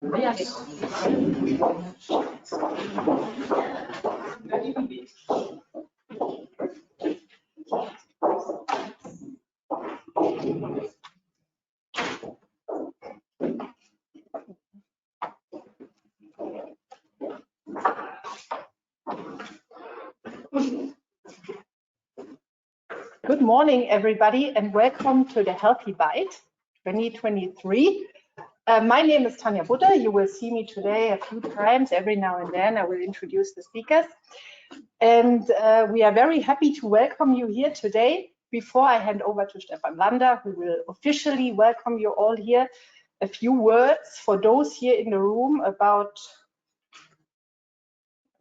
Yes. Good morning, everybody, and welcome to the Healthy Bite 2023. My name is Tanja Butter. You will see me today a few times. Every now and then I will introduce the speakers. And we are very happy to welcome you here today. Before I hand over to Stefan Lander, who will officially welcome you all here, a few words for those here in the room about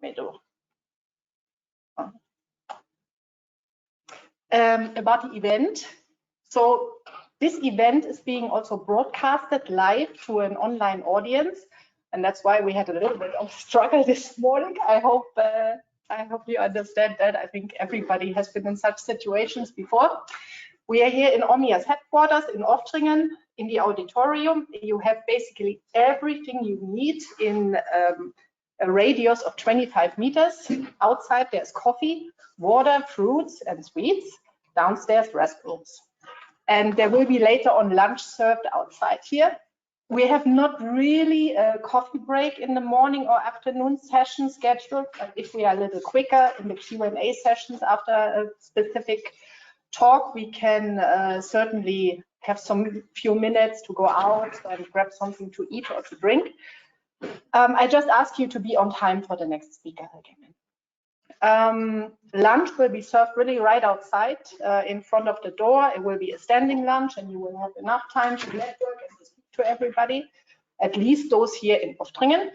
the event. So this event is being also broadcasted live to an online audience, and that's why we had a little bit of struggle this morning. I hope you understand that. I think everybody has been in such situations before. We are here in Omya's headquarters in Oftringen in the auditorium. You have basically everything you need in a radius of 25 meters. Outside there's coffee, water, fruits and sweets. Downstairs restrooms. And there will be later on lunch served outside here. We have not really a coffee break in the morning or afternoon session scheduled, but if we are a little quicker in the Q&A sessions after a specific talk, we can certainly have some few minutes to go out and grab something to eat or to drink. I just ask you to be on time for the next speaker again. Lunch will be served really right outside in front of the door. It will be a standing lunch and you will have enough time to network and to speak to everybody, at least those here in Oftringen.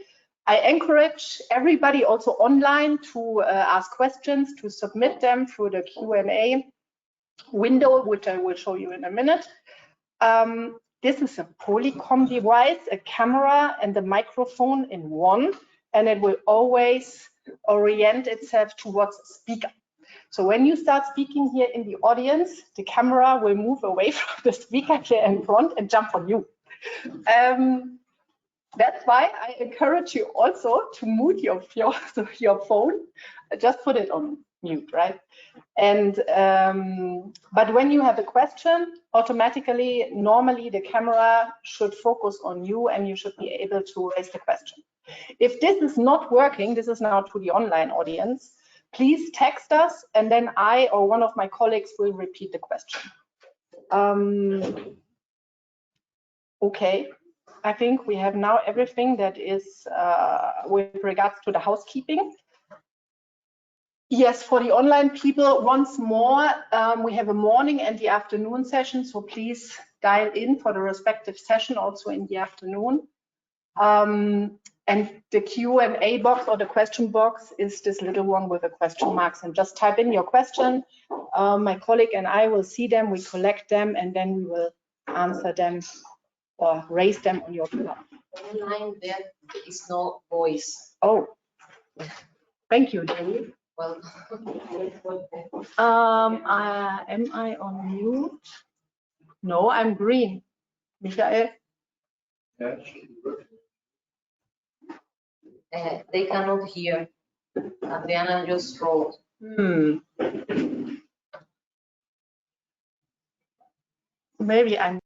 I encourage everybody also online to ask questions, to submit them through the Q&A window, which I will show you in a minute. This is a Polycom device, a camera and a microphone in one, and it will always orient itself towards the speaker. So when you start speaking here in the audience, the camera will move away from the speaker here in front and jump on you. That's why I encourage you also to mute your phone. Just put it on mute, right? And but when you have a question, automatically, normally the camera should focus on you and you should be able to raise the question. If this is not working, this is now to the online audience, please text us and then I or one of my colleagues will repeat the question. Okay, I think we have now everything that is with regards to the housekeeping. Yes, for the online people, once more, we have a morning and the afternoon session, so please dial in for the respective session also in the afternoon. And the Q&A box or the question box is this little one with the question marks, and just type in your question. My colleague and I will see them, we collect them, and then we will answer them or raise them on your behalf. Online there is no voice. Oh, thank you, David. Well, am I on mute? No, I'm green. Michael? they cannot hear. Adrian just wrote. Maybe I'm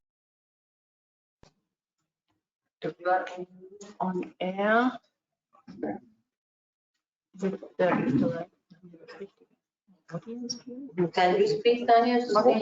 on air with the audience here. Can you speak, Tanya? Sorry.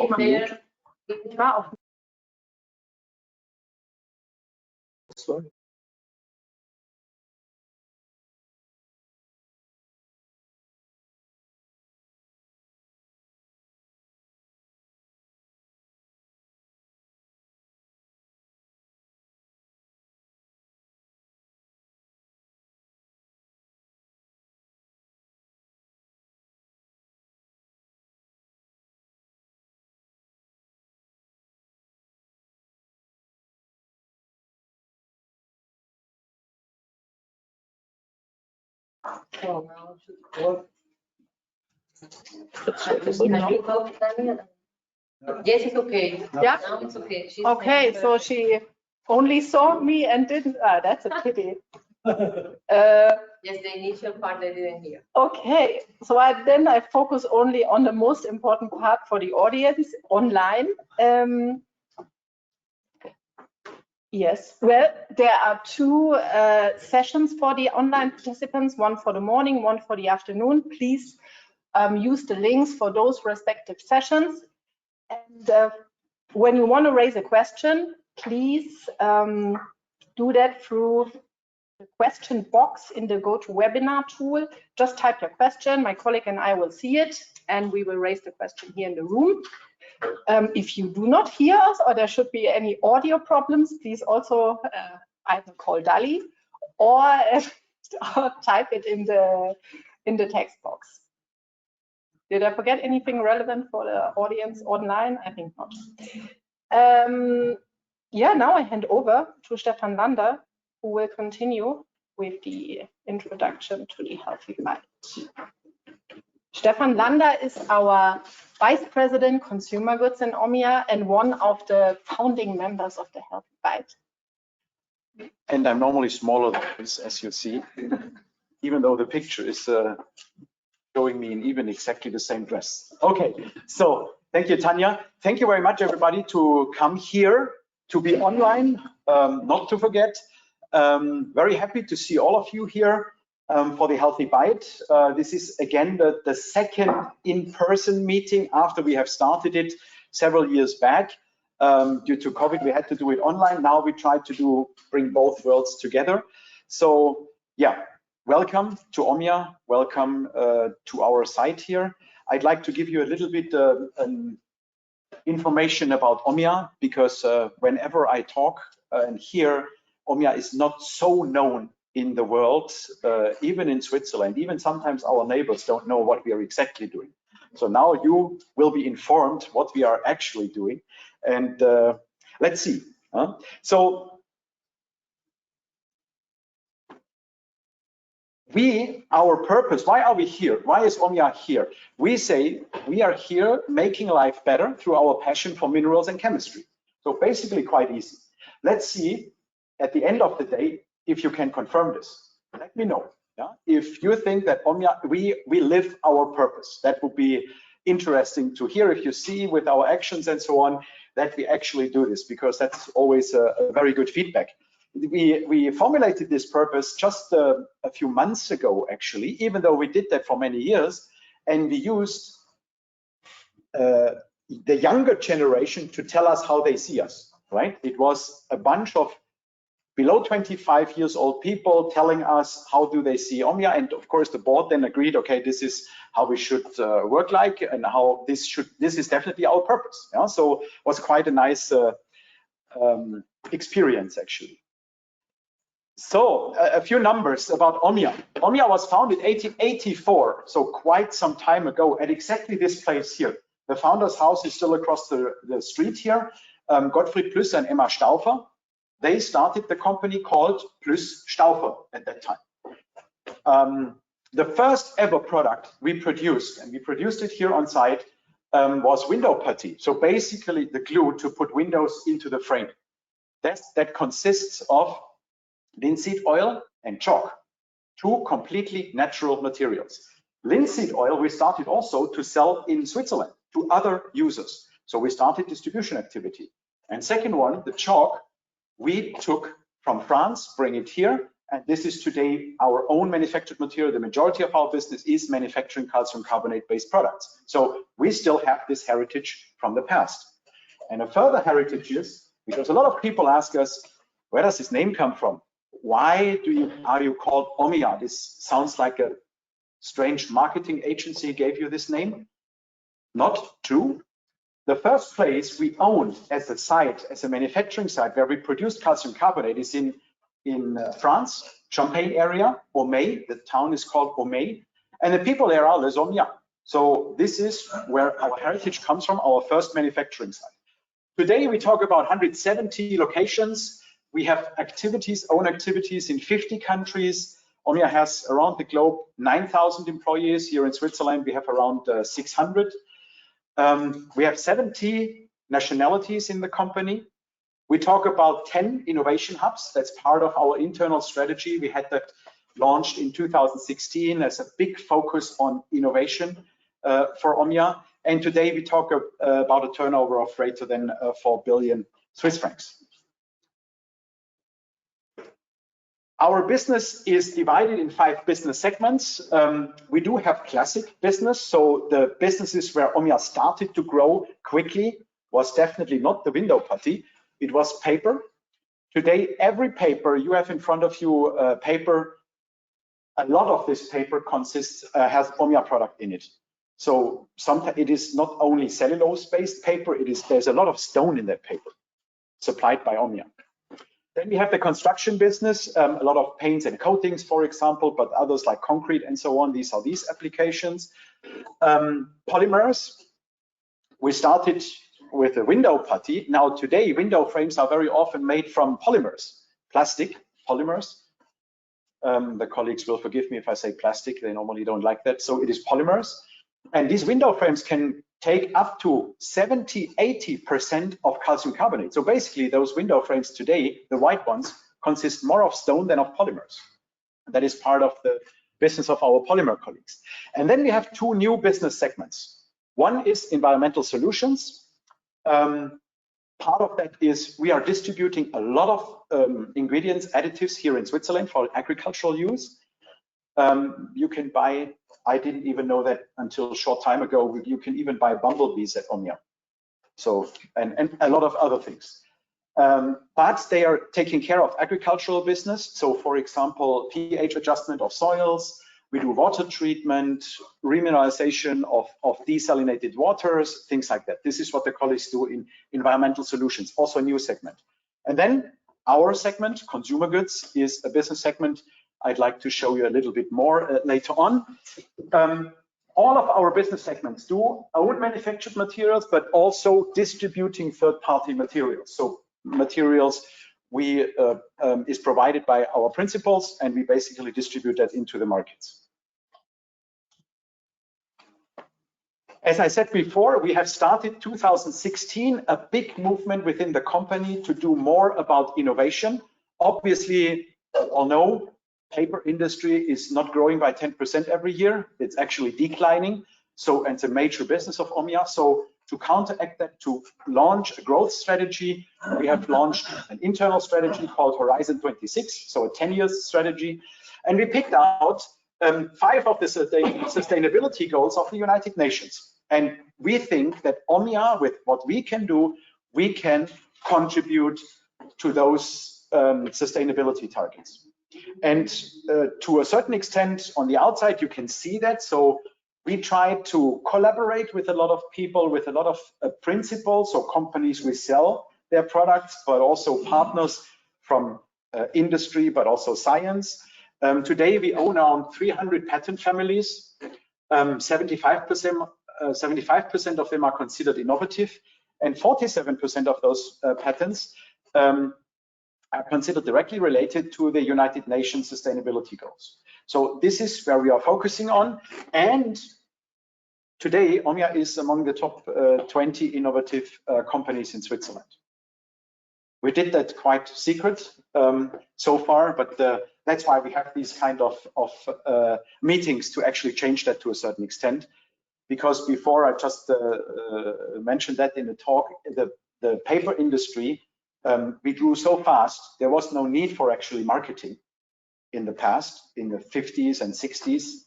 Oh, now it should work. No. Yes, it's okay. Yeah. Now it's okay. Okay, so she only saw me and didn't. That's a pity. Yes, the initial part I didn't hear. Okay, so then I focus only on the most important part for the audience online. Yes, well, there are two sessions for the online participants, one for the morning, one for the afternoon. Please use the links for those respective sessions. And when you want to raise a question, please do that through the question box in the GoToWebinar tool. Just type your question, my colleague and I will see it, and we will raise the question here in the room. If you do not hear us or there should be any audio problems, please also either call Dali or type it in the text box. Did I forget anything relevant for the audience online? I think not. Yeah, now I hand over to Stefan Lander, who will continue with the introduction to the Healthy Bite. Stefan Lander is our Vice President, Consumer Goods in Omya, and one of the founding members of the Healthy Bite. And I'm normally smaller than this, as you see, even though the picture is showing me in even exactly the same dress. Okay, so thank you, Tanya. Thank you very much, everybody, to come here, to be online, not to forget. Very happy to see all of you here for the Healthy Bite. This is again the second in-person meeting after we have started it several years back. Due to COVID, we had to do it online. Now we try to bring both worlds together. So yeah, welcome to Omya. Welcome to our site here. I'd like to give you a little bit information about Omya, because whenever I talk and hear, Omya is not so known in the world, even in Switzerland. Even sometimes our neighbors don't know what we are exactly doing. So now you will be informed what we are actually doing. And let's see. So our purpose, why are we here? Why is Omya here? We say we are here making life better through our passion for minerals and chemistry. So basically quite easy. Let's see at the end of the day if you can confirm this. Let me know. Yeah? If you think that Omya, we live our purpose, that would be interesting to hear. If you see with our actions and so on that we actually do this, because that's always a very good feedback. We formulated this purpose just a few months ago, actually, even though we did that for many years, and we used the younger generation to tell us how they see us, right? It was a bunch of below 25 years old people telling us how do they see Omya, and of course the board then agreed, okay, this is how we should work like, and how this is definitely our purpose. Yeah? So it was quite a nice experience, actually. So a few numbers about Omya. Omya was founded in 1884, so quite some time ago, at exactly this place here. The founder's house is still across the street here. Gottfried Plüss and Emma Stauffer. They started the company called Plüss Stauffer at that time. The first ever product we produced, and we produced it here on site, was window putty. So basically the glue to put windows into the frame. That consists of linseed oil and chalk, two completely natural materials. Linseed oil we started also to sell in Switzerland to other users. So we started distribution activity. And second one, the chalk, we took from France, bring it here, and this is today our own manufactured material. The majority of our business is manufacturing calcium carbonate-based products. So we still have this heritage from the past. And a further heritage is, because a lot of people ask us, where does this name come from? Why are you called Omya? This sounds like a strange marketing agency gave you this name. Not true. The first place we own as a site, as a manufacturing site where we produced calcium carbonate is in France, Champagne area, Omya. The town is called Omya, and the people there are les Omya. So this is where our heritage comes from, our first manufacturing site. Today we talk about 170 locations. We have activities, own activities in 50 countries. Omya has around the globe 9,000 employees. Here in Switzerland, we have around 600. We have 70 nationalities in the company. We talk about 10 innovation hubs. That's part of our internal strategy. We had that launched in 2016 as a big focus on innovation for Omya. And today we talk about a turnover of greater than 4 billion Swiss francs. Our business is divided in 5 business segments. We do have classic business. So the businesses where Omya started to grow quickly was definitely not the window putty. It was paper. Today, every paper you have in front of you, a lot of this paper has Omya product in it. So sometimes it is not only cellulose-based paper, there's a lot of stone in that paper supplied by Omya. Then we have the construction business, a lot of paints and coatings, for example, but others like concrete and so on. These are these applications. Polymers, we started with a window putty. Now today, window frames are very often made from polymers, plastic polymers. The colleagues will forgive me if I say plastic, they normally don't like that. So it is polymers. And these window frames can take up to 70–80% of calcium carbonate. So basically those window frames today, the white ones, consist more of stone than of polymers. And that is part of the business of our polymer colleagues. And then we have 2 new business segments. One is environmental solutions. Part of that is we are distributing a lot of ingredients, additives here in Switzerland for agricultural use. You can buy, I didn't even know that until a short time ago, you can even buy bumblebees at Omya. So, and a lot of other things. But they are taking care of agricultural business. So for example, pH adjustment of soils, we do water treatment, remineralization of desalinated waters, things like that. This is what the colleagues do in environmental solutions, also a new segment. And then our segment, consumer goods, is a business segment I'd like to show you a little bit more later on. All of our business segments do own manufactured materials, but also distributing third-party materials. So materials is provided by our principals, and we basically distribute that into the markets. As I said before, we have started 2016 a big movement within the company to do more about innovation. Obviously, all know paper industry is not growing by 10% every year. It's actually declining. So it's a major business of Omya. So to counteract that, to launch a growth strategy, we have launched an internal strategy called Horizon 26, so a 10-year strategy. And we picked out 5 of the sustainability goals of the United Nations. And we think that Omya, with what we can do, we can contribute to those sustainability targets. And to a certain extent, on the outside, you can see that. So we try to collaborate with a lot of people, with a lot of principals or companies we sell their products, but also partners from industry, but also science. Today, we own around 300 patent families. 75% of them are considered innovative, and 47% of those patents are considered directly related to the United Nations sustainability goals. So this is where we are focusing on. And today, Omya is among the top 20 innovative companies in Switzerland. We did that quite secret so far, but that's why we have these kind of meetings to actually change that to a certain extent. Because before I just mentioned that in the talk, the paper industry, we grew so fast, there was no need for actually marketing in the past, in the 50s and 60s.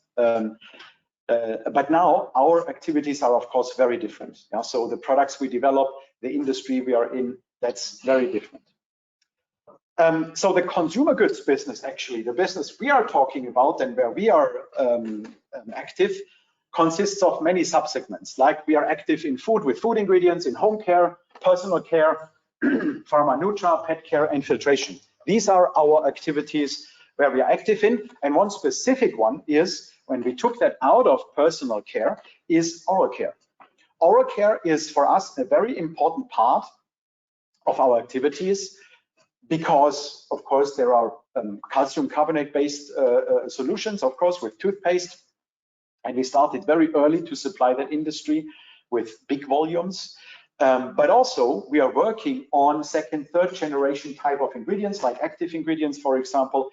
But now our activities are, of course, very different. Yeah? So the products we develop, the industry we are in, that's very different. So the consumer goods business, actually, the business we are talking about and where we are active, consists of many subsegments. Like we are active in food with food ingredients, in home care, personal care, pharma nutra, pet care, and filtration. These are our activities where we are active in. And one specific one is, when we took that out of personal care, is oral care. Oral care is for us a very important part of our activities because, of course, there are calcium carbonate based solutions, of course, with toothpaste. And we started very early to supply that industry with big volumes. But also we are working on second, third generation type of ingredients, like active ingredients, for example,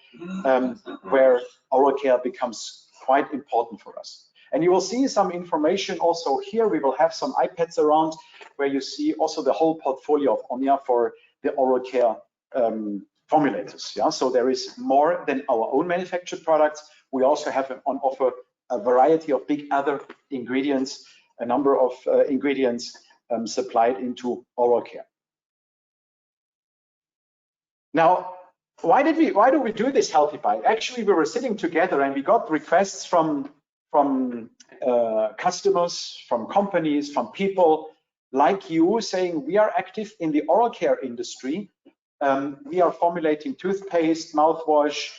where oral care becomes quite important for us. And you will see some information also here. We will have some iPads around where you see also the whole portfolio of Omya for the oral care formulators. Yeah, so there is more than our own manufactured products. We also have on offer a variety of big other ingredients, a number of ingredients supplied into oral care. Now, why do we do this Healthy Bite? Actually, we were sitting together and we got requests from customers, from companies, from people like you saying we are active in the oral care industry. We are formulating toothpaste, mouthwash,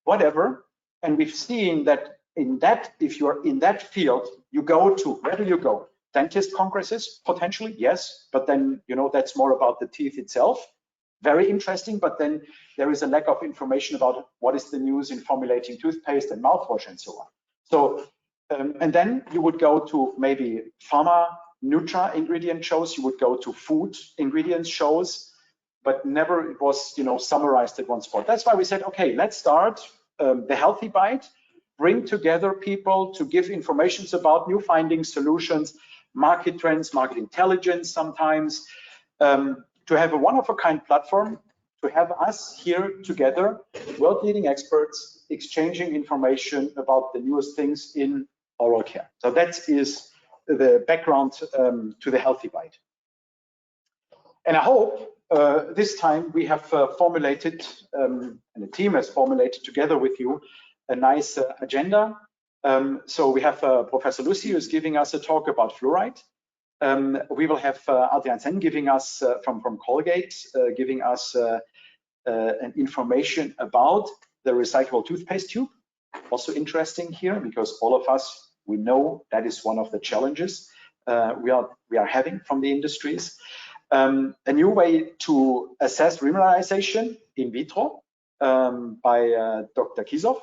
whatever. And we've seen that if you're in that field, you go to, where do you go? Dentist congresses, potentially, yes. But then, you know, that's more about the teeth itself. Very interesting, but then there is a lack of information about what is the news in formulating toothpaste and mouthwash and so on. So, and then you would go to maybe pharma, nutra ingredient shows, you would go to food ingredients shows, but never it was, you know, summarized at one spot. That's why we said, okay, let's start the Healthy Bite, bring together people to give information about new findings, solutions, market trends, market intelligence sometimes, to have a one-of-a-kind platform, to have us here together, world-leading experts, exchanging information about the newest things in oral care. So that is the background to the Healthy Bite. And I hope this time we have formulated, and the team has formulated together with you, a nice agenda. So we have Professor Lussi, who is giving us a talk about fluoride. We will have Adrian giving us from Colgate, giving us an information about the recyclable toothpaste tube. Also interesting here, because all of us, we know that is one of the challenges we are having from the industries. A new way to assess remineralization in vitro by Dr. Kiesow.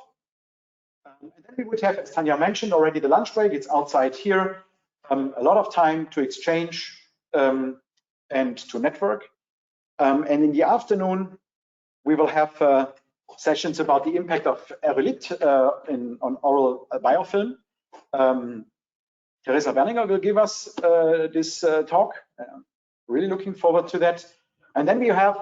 And then we would have, as Tanya mentioned already, the lunch break. It's outside here. A lot of time to exchange and to network. And in the afternoon, we will have sessions about the impact of Aerolit on oral biofilm. Teresa Berninger will give us this talk. Really looking forward to that. And then we have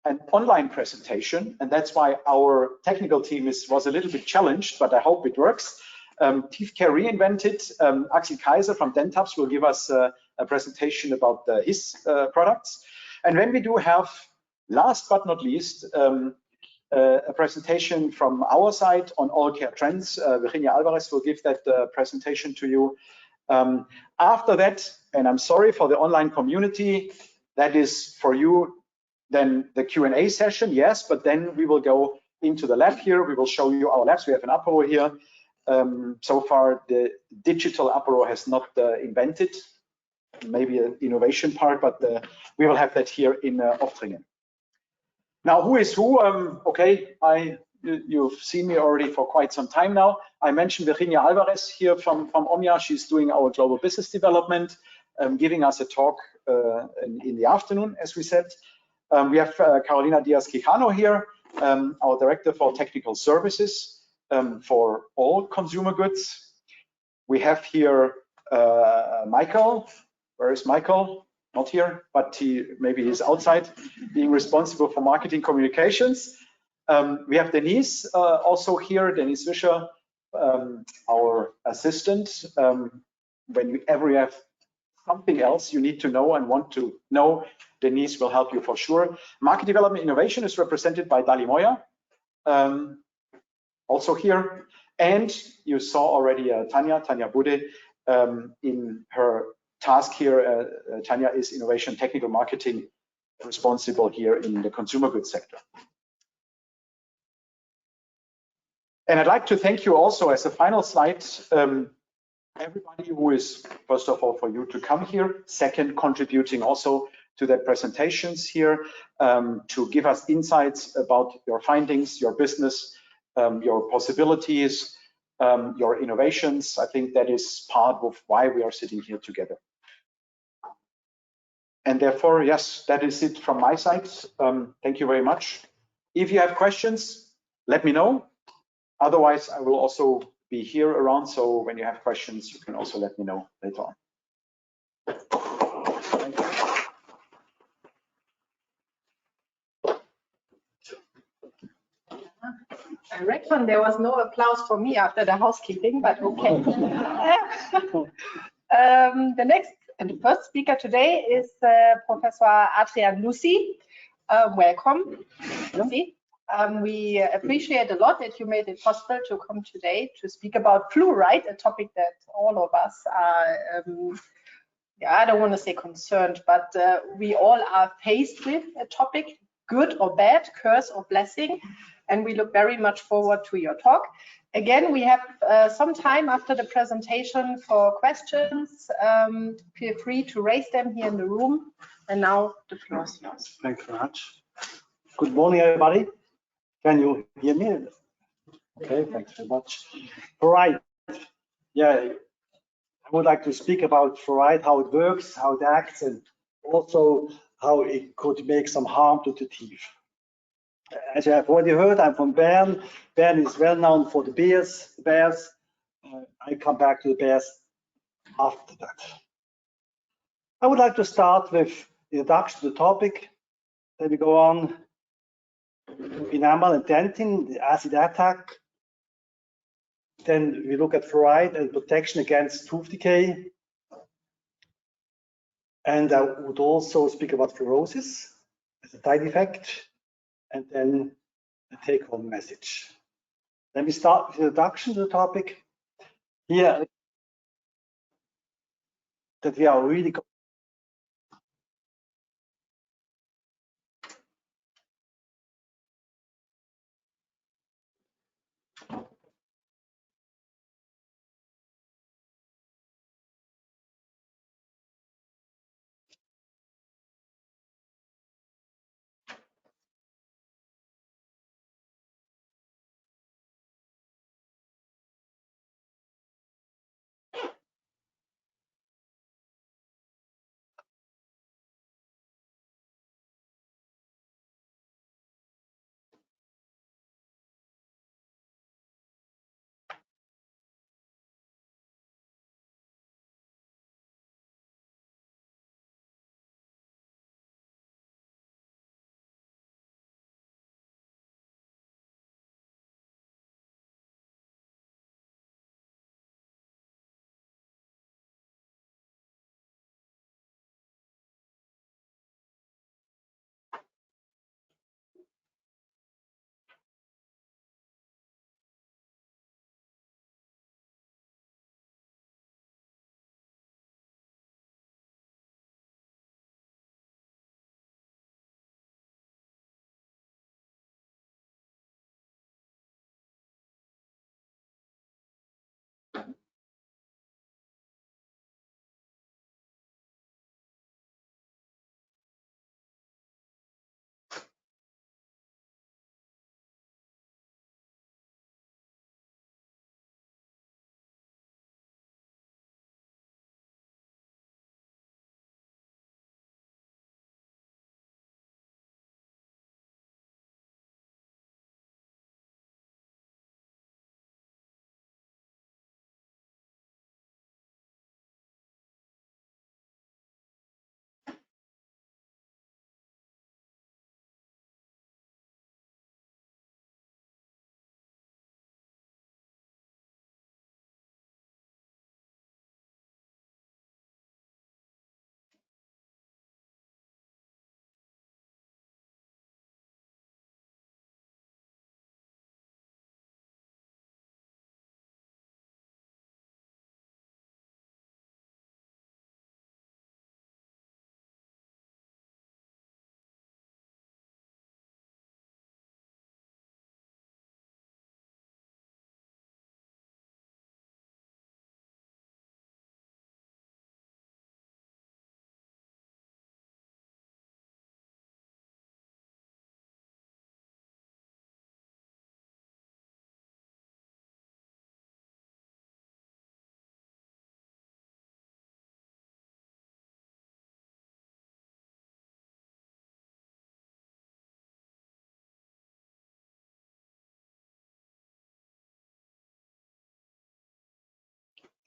an online presentation, and that's why our technical team was a little bit challenged, but I hope it works. Teeth Care Reinvented, Axel Kaiser from Dentabs will give us a presentation about his products. And then we do have, last but not least, a presentation from our side on oral care trends. Virginia Alvarez will give that presentation to you. After that, and I'm sorry for the online community, that is for you then the Q&A session, yes, but then we will go into the lab here. We will show you our labs. We have an apero here. So far, the digital apero has not invented, maybe an innovation part, but we will have that here in Oftringen. Now, who is who? Okay, you've seen me already for quite some time now. I mentioned Virginia Alvarez here from Omya. She's doing our global business development, giving us a talk in the afternoon, as we said. We have Carolina Diaz-Quijano here, our director for technical services for all consumer goods. We have here Michael. Where is Michael? Not here, but maybe he's outside, being responsible for marketing communications. We have Denise also here, Denise Wischer, our assistant. Whenever you have something else you need to know and want to know, Denise will help you for sure. Market development innovation is represented by Dali Moya, also here. And you saw already Tanya Bude in her task here. Tanya is innovation technical marketing responsible here in the consumer goods sector. And I'd like to thank you also as a final slide, everybody who is, first of all, for you to come here, second, contributing also to the presentations here, to give us insights about your findings, your business, your possibilities, your innovations. I think that is part of why we are sitting here together. And therefore, yes, that is it from my side. Thank you very much. If you have questions, let me know. Otherwise, I will also be here around. So when you have questions, you can also let me know later on. Thank you. I reckon there was no applause for me after the housekeeping, but okay. The next and the first speaker today is Professor Adrian Lussi. Welcome, Lussi. We appreciate a lot that you made it possible to come today to speak about fluoride, a topic that all of us are, I don't want to say concerned, but we all are faced with a topic, good or bad, curse or blessing, and we look very much forward to your talk. Again, we have some time after the presentation for questions. Feel free to raise them here in the room. And now the floor is yours. Thanks very much. Good morning, everybody. Can you hear me? Okay, thanks very much. Fluoride. Yeah, I would like to speak about fluoride, how it works, how it acts, and also how it could make some harm to the teeth. As you have already heard, I'm from Bern. Bern is well known for the beers. I come back to the beers after that. I would like to start with the introduction to the topic. Then we go on to enamel and dentin, the acid attack. Then we look at fluoride and protection against tooth decay. And I would also speak about fluorosis as a side effect. And then the take-home message. Let me start with the introduction to the topic. Here, that we are really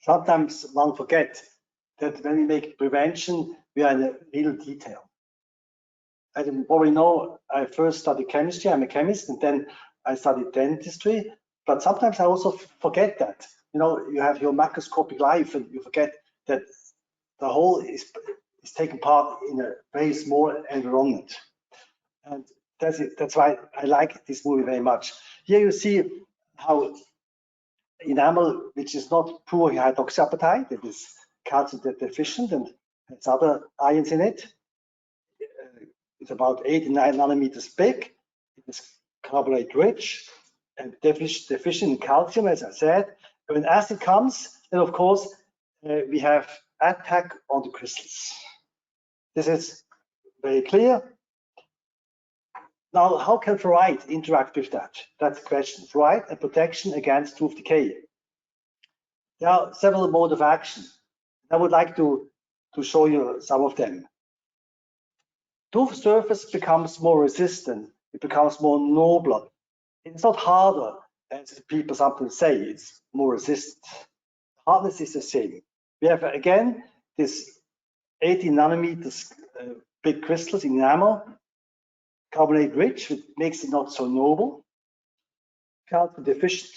sometimes one forget that when we make prevention, we are in a real detail. As you probably know, I first studied chemistry, I'm a chemist, and then I studied dentistry, but sometimes I also forget that. You know, you have your macroscopic life and you forget that the whole is taking part in a very small environment. And that's why I like this movie very much. Here you see how enamel, which is not poor hydroxyapatite, it is calcium deficient and has other ions in it. It's about 8 to 9 nanometers big. It is carbonate rich and deficient in calcium, as I said. When acid comes, then of course we have attack on the crystals. This is very clear. Now, how can fluoride interact with that? That's the question. Fluoride and protection against tooth decay. There are several modes of action. I would like to show you some of them. Tooth surface becomes more resistant. It becomes more nobler. It's not harder, as people sometimes say. It's more resistant. Hardness is the same. We have again this 80 nanometers big crystals in enamel, carbonate rich, which makes it not so noble. Calcium deficient.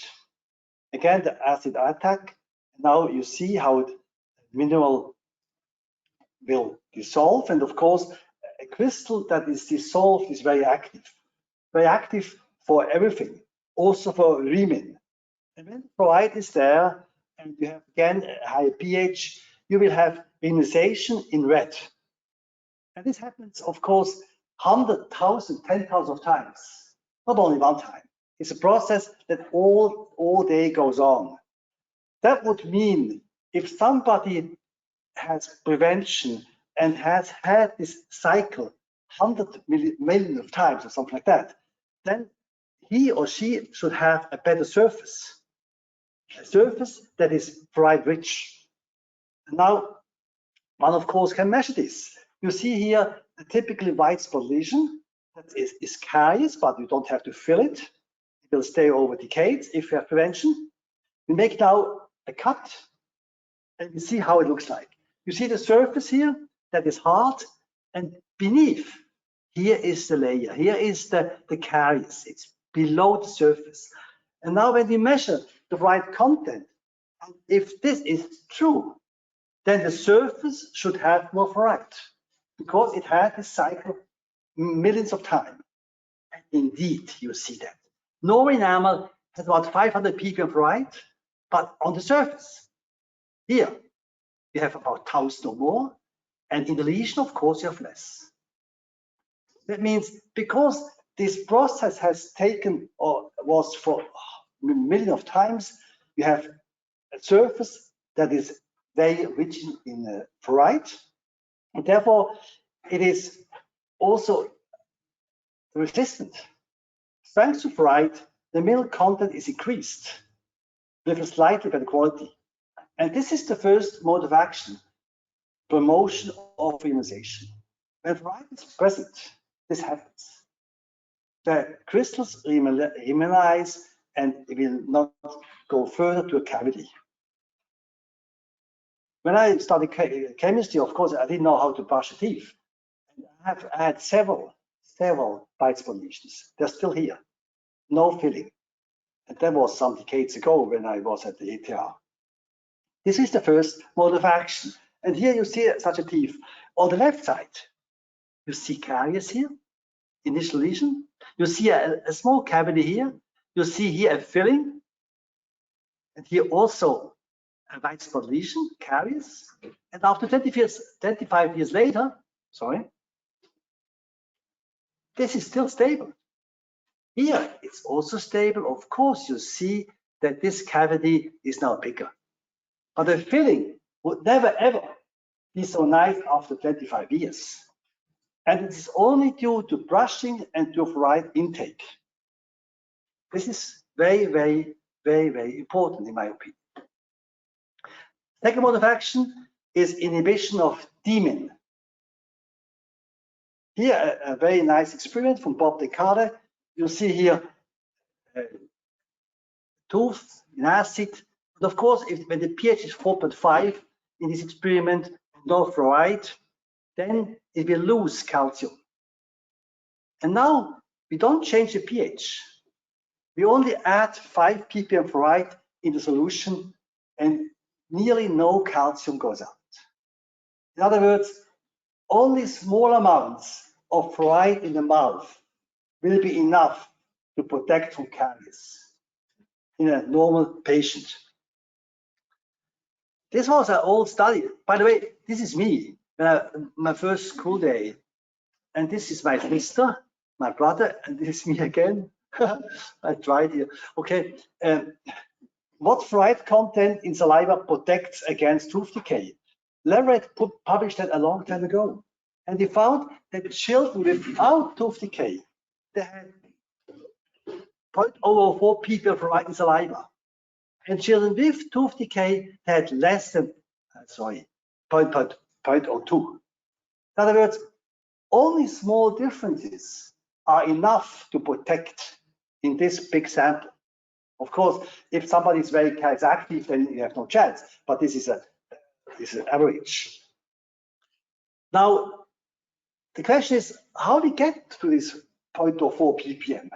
Again, the acid attack. Now you see how the mineral will dissolve, and of course, a crystal that is dissolved is very active for everything, also for remin. And when fluoride is there, and you have again a higher pH, you will have remineralization in red. And this happens, of course, 100,000, 10,000 of times, not only one time. It's a process that all day goes on. That would mean if somebody has prevention and has had this cycle 100 million of times or something like that, then he or she should have a better surface, a surface that is fluoride rich. Now, one of course can measure this. You see here a typically white spot lesion that is caries, but you don't have to fill it. It will stay over decades if you have prevention. We make now a cut and you see how it looks like. You see the surface here that is hard, and beneath here is the layer. Here is the caries. It's below the surface. And now when we measure the fluoride content, if this is true, then the surface should have more fluoride because it had this cycle millions of times. And indeed, you see that. No enamel has about 500 ppm fluoride, but on the surface, here, you have about 1,000 or more, and in the lesion, of course, you have less. That means because this process has taken or was for millions of times, you have a surface that is very rich in fluoride, and therefore it is also resistant. Thanks to fluoride, the mineral content is increased with a slightly better quality. And this is the first mode of action, promotion of remineralization. When fluoride is present, this happens. The crystals remineralize and it will not go further to a cavity. When I studied chemistry, of course, I didn't know how to brush the teeth. I had several white spot lesions. They're still here, no filling. And that was some decades ago when I was at the ETH. This is the first mode of action. And here you see such a teeth. On the left side, you see caries here, initial lesion. You see a small cavity here. You see here a filling. And here also a white spot lesion, caries. And after 25 years later, this is still stable. Here it's also stable. Of course, you see that this cavity is now bigger. But the filling would never ever be so nice after 25 years. And it is only due to brushing and to fluoride intake. This is very, very, very, very important in my opinion. Second mode of action is inhibition of demin. Here, a very nice experiment from Bob Descartes. You see here tooth in acid And of course, when the pH is 4.5 in this experiment, no fluoride, then it will lose calcium. And now we don't change the pH. We only add 5 ppm fluoride in the solution and nearly no calcium goes out. In other words, only small amounts of fluoride in the mouth will be enough to protect from caries in a normal patient. This was an old study. By the way, this is me, my first school day. And this is my sister, my brother, and this is me again. I tried here. Okay. What fluoride content in saliva protects against tooth decay? Leverett published that a long time ago. And he found that children without tooth decay, they had 0.004 ppm fluoride in saliva. And children with tooth decay had less than, 0.02. In other words, only small differences are enough to protect in this big sample. Of course, if somebody is very caries active, then you have no chance, but this is an average. Now, the question is, how do we get to this 0.04 ppm?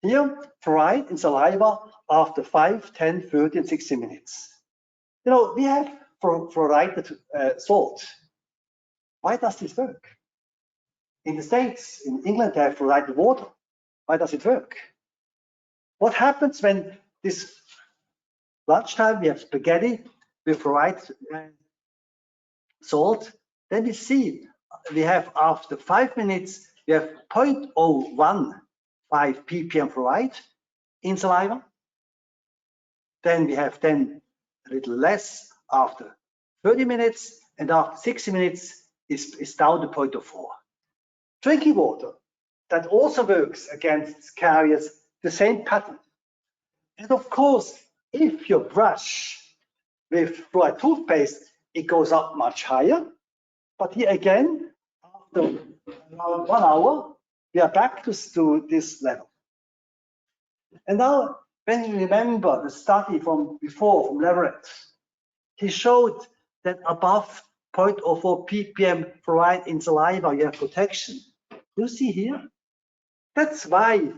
Here, fluoride in saliva after 5, 10, 30, and 60 minutes. You know, we have fluoridated salt. Why does this work? In the States, in England, they have fluoridated water. Why does it work? What happens when this lunchtime we have spaghetti with fluoride salt? Then we see we have after 5 minutes, we have 0.015 ppm fluoride in saliva. Then we have a little less after 30 minutes, and after 60 minutes is down to 0.04. Drinking water, that also works against caries, the same pattern. And of course, if you brush with fluoride toothpaste, it goes up much higher. But here again, after around 1 hour, we are back to this level. And now, when you remember the study from before, from Leverett, he showed that above 0.04 ppm fluoride in saliva, you have protection. You see here? That's why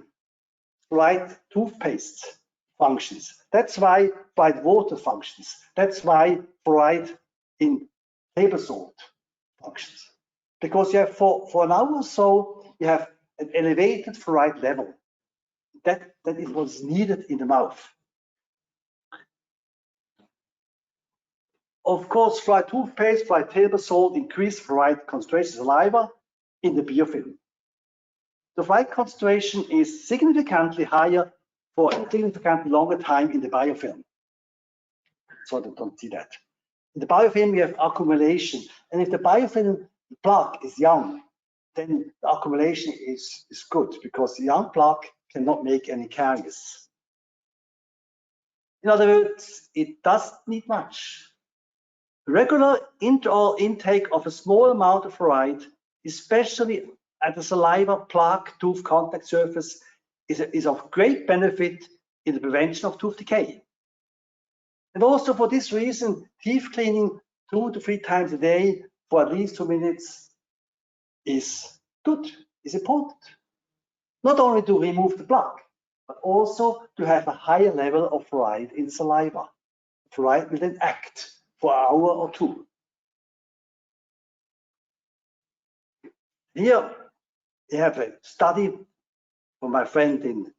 fluoride toothpaste functions. That's why fluoride water functions. That's why fluoride in table salt functions. Because you have for an hour or so, you have an elevated fluoride level. That is what's needed in the mouth. Of course, fluoride toothpaste, fluoride table salt increase fluoride concentration in saliva in the biofilm. The fluoride concentration is significantly higher for a significantly longer time in the biofilm. So they don't see that. In the biofilm, we have accumulation. And if the biofilm plaque is young, then the accumulation is good because the young plaque cannot make any caries. In other words, it doesn't need much. Regular intraoral intake of a small amount of fluoride, especially at the saliva plaque tooth contact surface, is of great benefit in the prevention of tooth decay. And also for this reason, teeth cleaning 2 to 3 times a day for at least 2 minutes is good, is important. Not only to remove the plaque, but also to have a higher level of fluoride in saliva. Fluoride will then act for an hour or 2. Here, we have a study from my friend in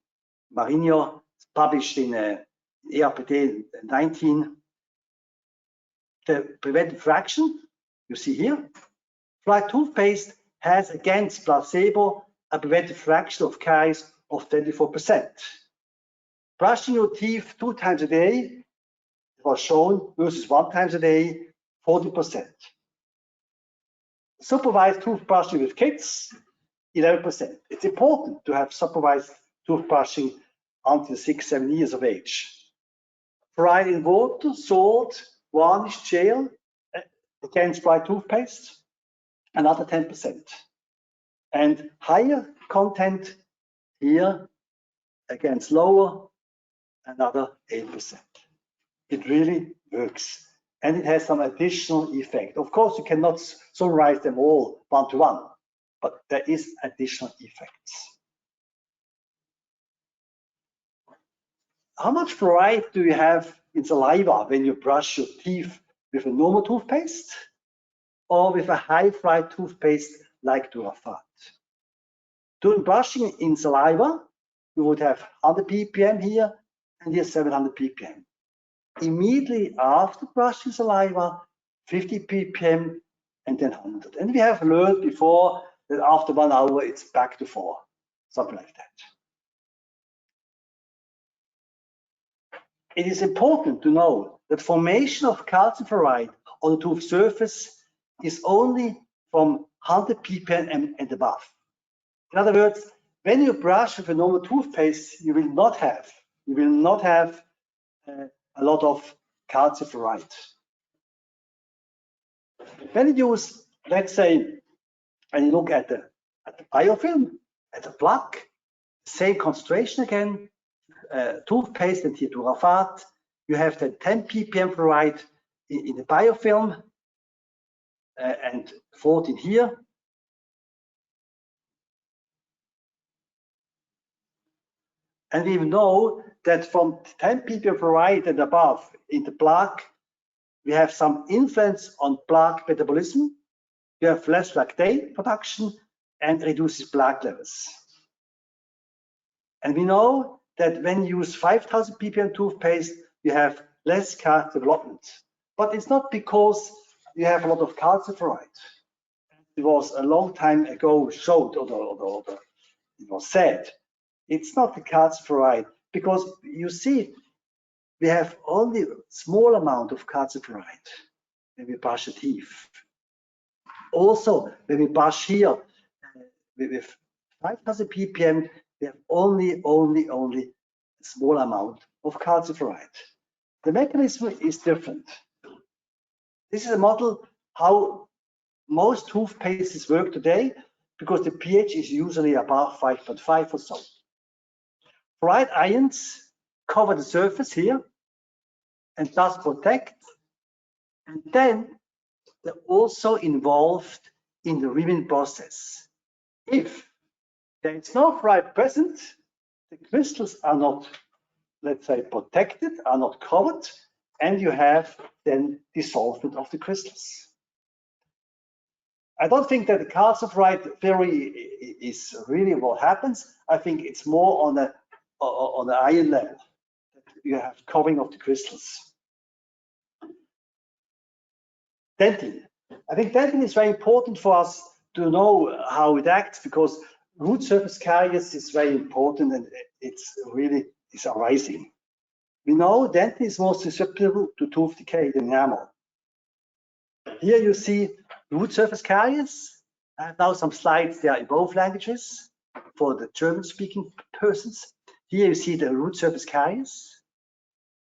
Marino, published in ERPT 19. The preventive fraction, you see here, fluoride toothpaste has against placebo a preventive fraction of caries of 24%. Brushing your teeth 2 times a day was shown versus 1 time a day, 40%. Supervised toothbrushing with kids, 11%. It's important to have supervised toothbrushing until 6, 7 years of age. Fluoride in water, salt, varnish, gel against fluoride toothpaste, another 10%. And higher content here against lower, another 8%. It really works. And it has some additional effect. Of course, you cannot summarize them all one-to-one, but there is additional effects. How much fluoride do you have in saliva when you brush your teeth with a normal toothpaste or with a high fluoride toothpaste like Durafat? During brushing in saliva, you would have 100 ppm here and here 700 ppm. Immediately after brushing saliva, 50 ppm and then 100. And we have learned before that after 1 hour, it's back to 4, something like that. It is important to know that formation of calcium fluoride on the tooth surface is only from 100 ppm and above. In other words, when you brush with a normal toothpaste, you will not have a lot of calcium fluoride. When you use, let's say, and you look at the biofilm, at the plaque, same concentration again, toothpaste and here Durafat, you have the 10 ppm fluoride in the biofilm and 14 here. And we know that from 10 ppm fluoride and above in the plaque, we have some influence on plaque metabolism. You have less lactate production and reduces plaque levels. And we know that when you use 5000 ppm toothpaste, you have less caries development. But it's not because you have a lot of calcium fluoride. It was a long time ago showed, or it was said, it's not the calcium fluoride, because you see, we have only a small amount of calcium fluoride when we brush the teeth. Also, when we brush here with 5000 ppm, we have only a small amount of calcium fluoride. The mechanism is different. This is a model how most toothpastes work today, because the pH is usually above 5.5 or so. Fluoride ions cover the surface here and thus protect, and then they're also involved in the remin process. If there is no fluoride present, the crystals are not, let's say, protected, are not covered, and you have then dissolvement of the crystals. I don't think that the calcium fluoride theory is really what happens. I think it's more on the ion level. You have covering of the crystals. Dentin. I think dentin is very important for us to know how it acts, because root surface caries is very important and it's really is arising. We know dentin is more susceptible to tooth decay than enamel. Here you see root surface caries. I have now some slides there in both languages for the German-speaking persons. Here you see the root surface caries.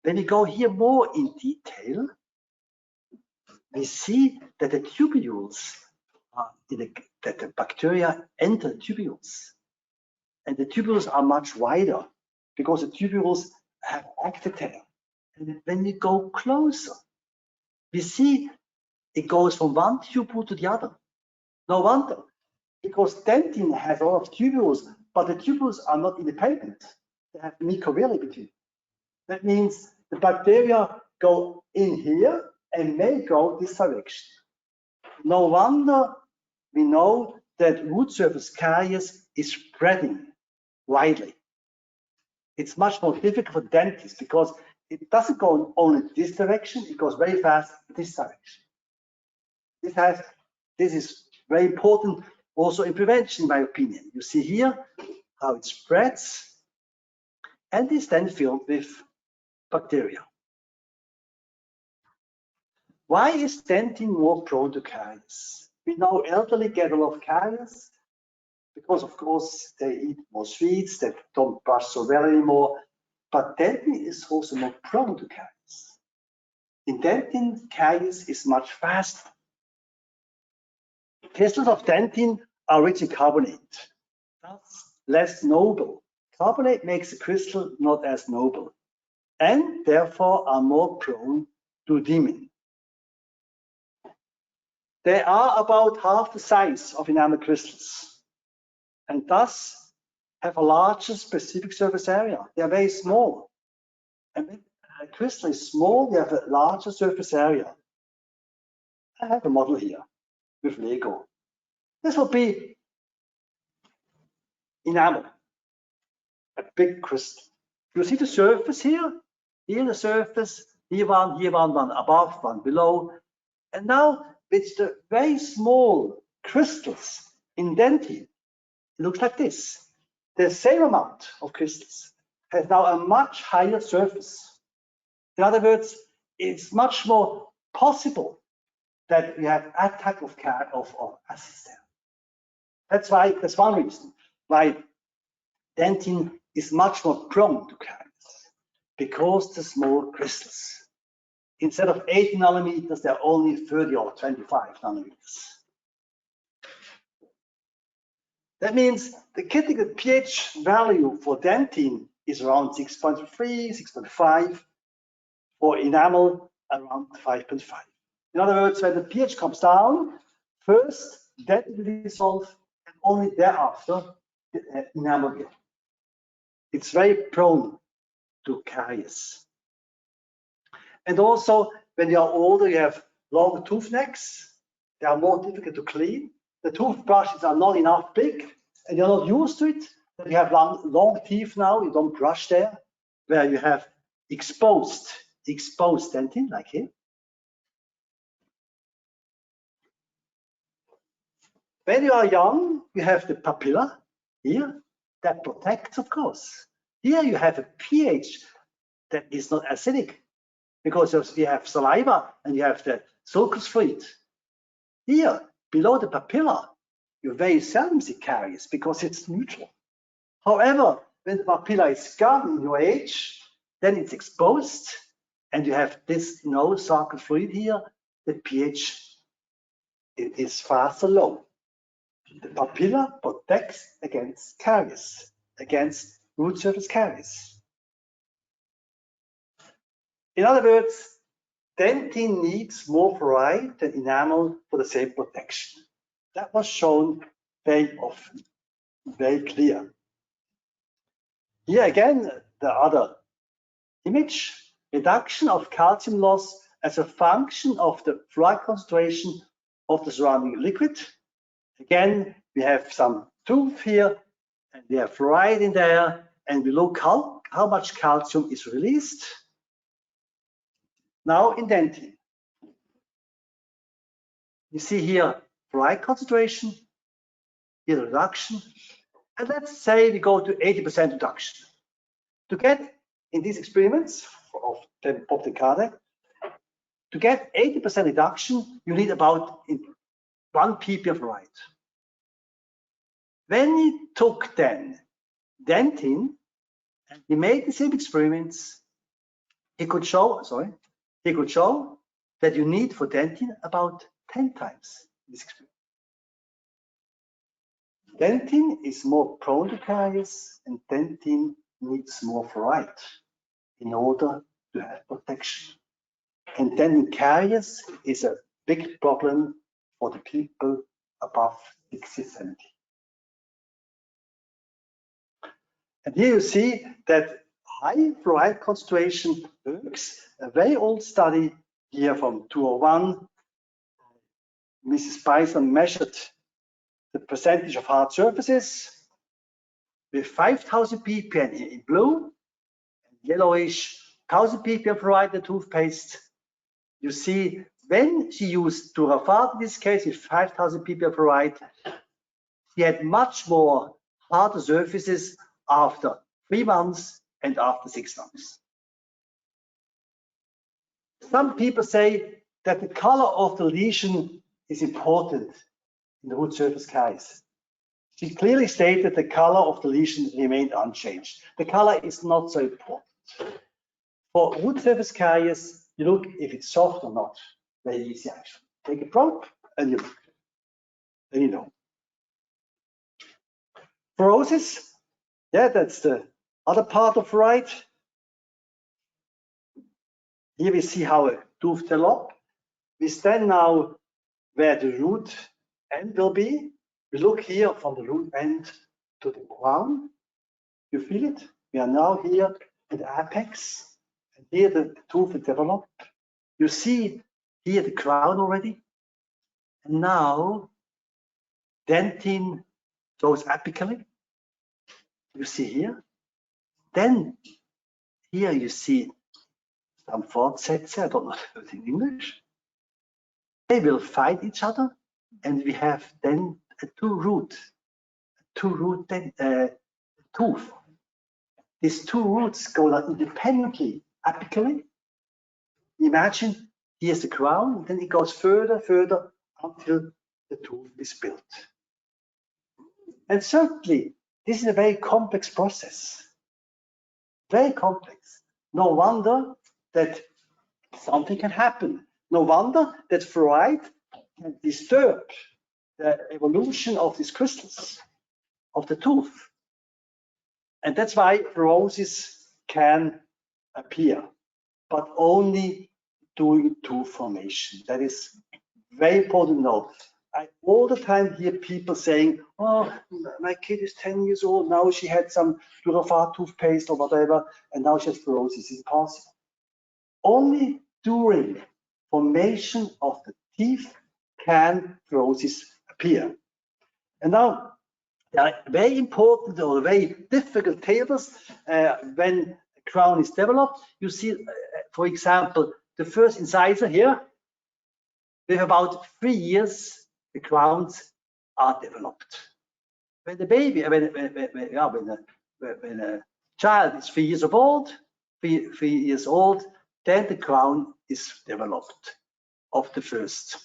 When we go here more in detail, we see that the tubules are that the bacteria enter the tubules, and the tubules are much wider because the tubules have active tail. And when we go closer, we see it goes from one tubule to the other. No wonder, because dentin has a lot of tubules, but the tubules are not independent. They have microvilli between. That means the bacteria go in here and may go this direction. No wonder we know that root surface caries is spreading widely. It's much more difficult for dentists because it doesn't go only this direction, it goes very fast this direction. This is very important also in prevention, in my opinion. You see here how it spreads and is then filled with bacteria. Why is dentin more prone to caries? We know elderly get a lot of caries because, of course, they eat more sweets, they don't brush so well anymore, but dentin is also more prone to caries. In dentin, caries is much faster. Crystals of dentin are rich in carbonate, thus less noble. Carbonate makes the crystal not as noble. and therefore are more prone to demon. They are about half the size of enamel crystals and thus have a larger specific surface area. They are very small. And when a crystal is small, they have a larger surface area. I have a model here with Lego. This will be enamel, a big crystal. You see the surface here? Here the surface, here one above, one below. And now with the very small crystals indented, it looks like this. The same amount of crystals has now a much higher surface. In other words, it's much more possible that we have attack of acids there. That's one reason why dentin is much more prone to caries, because the small crystals. Instead of 80 nanometers, they're only 30 or 25 nanometers. That means the critical pH value for dentin is around 6.3, 6.5, for enamel around 5.5. In other words, when the pH comes down, first dentin will dissolve, and only thereafter the enamel will. It's very prone to caries. And also, when you are older, you have longer tooth necks. They are more difficult to clean. The toothbrushes are not enough big, and you're not used to it. You have long teeth now, you don't brush there, where you have exposed dentin, like here. When you are young, you have the papilla here that protects, of course. Here you have a pH that is not acidic, because you have saliva and you have the sulcus fluid. Here, below the papilla, you very seldom see caries because it's neutral. However, when the papilla is gone in your age, then it's exposed and you have this sulcus fluid here, the pH is faster low. The papilla protects against caries, against root surface caries. In other words, dentin needs more fluoride than enamel for the same protection. That was shown very often, very clear. Here again, the other image, reduction of calcium loss as a function of the fluoride concentration of the surrounding liquid. Again, we have some tooth here, and we have fluoride in there, and we look how much calcium is released. Now in dentin, you see here fluoride concentration, here the reduction, and let's say we go to 80% reduction. To get in these experiments of the Kade, to get 80% reduction, you need about 1 ppm fluoride. When he took then dentin and he made the same experiments, he could show that you need for dentin about 10 times this experiment. Dentin is more prone to caries, and dentin needs more fluoride in order to have protection. And dentin caries is a big problem for the people above 60, 70. And here you see that high fluoride concentration works. A very old study here from 2001. Mrs. Bison measured the percentage of hard surfaces with 5,000 ppm in blue, and yellowish 1,000 ppm fluoride in the toothpaste. You see, when she used Durafat, in this case with 5,000 ppm fluoride, she had much more harder surfaces after 3 months and after 6 months. Some people say that the color of the lesion is important in the root surface caries. She clearly stated the color of the lesion remained unchanged. The color is not so important. For root surface caries, you look if it's soft or not. Very easy actually. Take a probe and you look. Then you know. Fluorosis, yeah, that's the other part of fluoride. Here we see how a tooth develops. We stand now where the root end will be. We look here from the root end to the crown. You feel it? We are now here at the apex. And here the tooth will develop. You see here the crown already. And now dentin goes apically. You see here. Then here you see some Fortsätze, I don't know what in English. They will fight each other, and we have then a two-root tooth. These two roots go independently apically. Imagine here's the crown, then it goes further until the tooth is built. And certainly, this is a very complex process. Very complex. No wonder that something can happen. No wonder that fluoride can disturb the evolution of these crystals of the tooth. And that's why fluorosis can appear, but only during tooth formation. That is very important to know. I all the time hear people saying, oh, my kid is 10 years old, now she had some Durafar toothpaste or whatever, and now she has fluorosis. It's impossible. Only during formation of the teeth can fluorosis appear. And now, there are very important or very difficult tables when a crown is developed. You see, for example, the first incisor here, with about 3 years, the crowns are developed. When the baby, when a child is 3 years old, then the crown is developed of the first.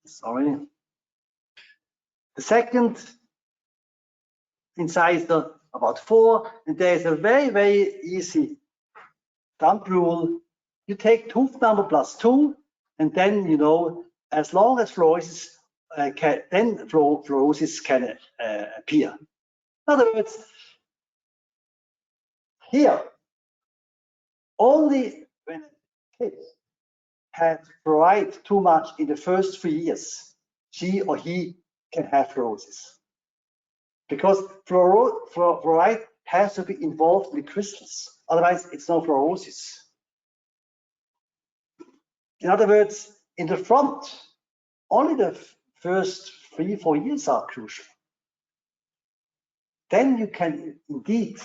Sorry. The second incisor about 4, and there is a very, very easy thumb rule. You take tooth number +2, and then you know, as long as fluorosis can appear. In other words, here only when a kid has fluoride too much in the first 3 years, she or he can have fluorosis. Because fluoride has to be involved in the crystals, otherwise it's no fluorosis. In other words, in the front, only the first 3-4 years are crucial. Then you can indeed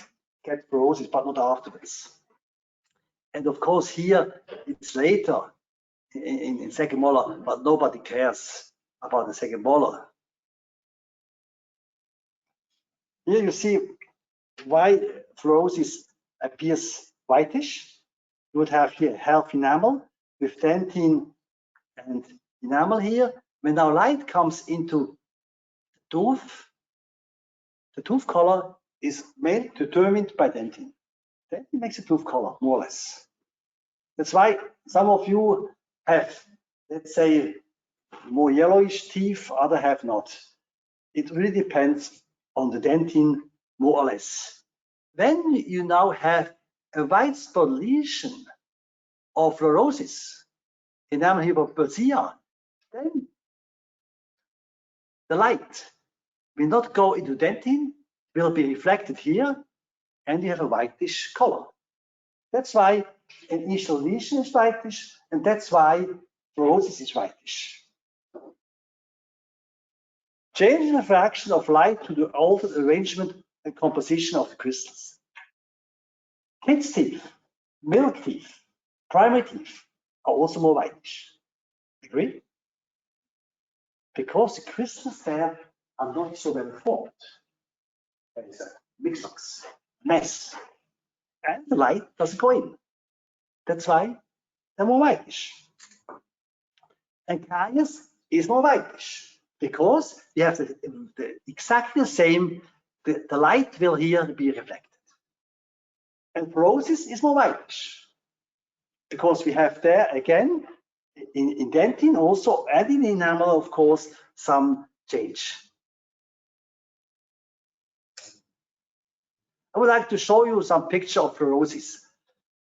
get fluorosis, but not afterwards. And of course, here it's later in second molar, but nobody cares about the second molar. Here you see why fluorosis appears whitish. You would have here healthy enamel with dentin and enamel here. When now light comes into the tooth color is made determined by dentin. Dentin makes a tooth color, more or less. That's why some of you have, let's say, more yellowish teeth, others have not. It really depends on the dentin, more or less. When you now have a widespread lesion of fluorosis, enamel hypoplasia, then the light will not go into dentin, will be reflected here, and you have a whitish color. That's why an initial lesion is whitish, and that's why fluorosis is whitish. Change in the fraction of light to the altered arrangement and composition of the crystals. Kids' teeth, milk teeth, primary teeth are also more whitish. Agree? Because the crystals there are not so well formed. There is a mix, mess, and the light doesn't go in. That's why they're more whitish. And caries is more whitish because you have exactly the same, the light will here be reflected. And fluorosis is more whitish because we have there again in dentin also and in enamel, of course, some change. I would like to show you some picture of fluorosis.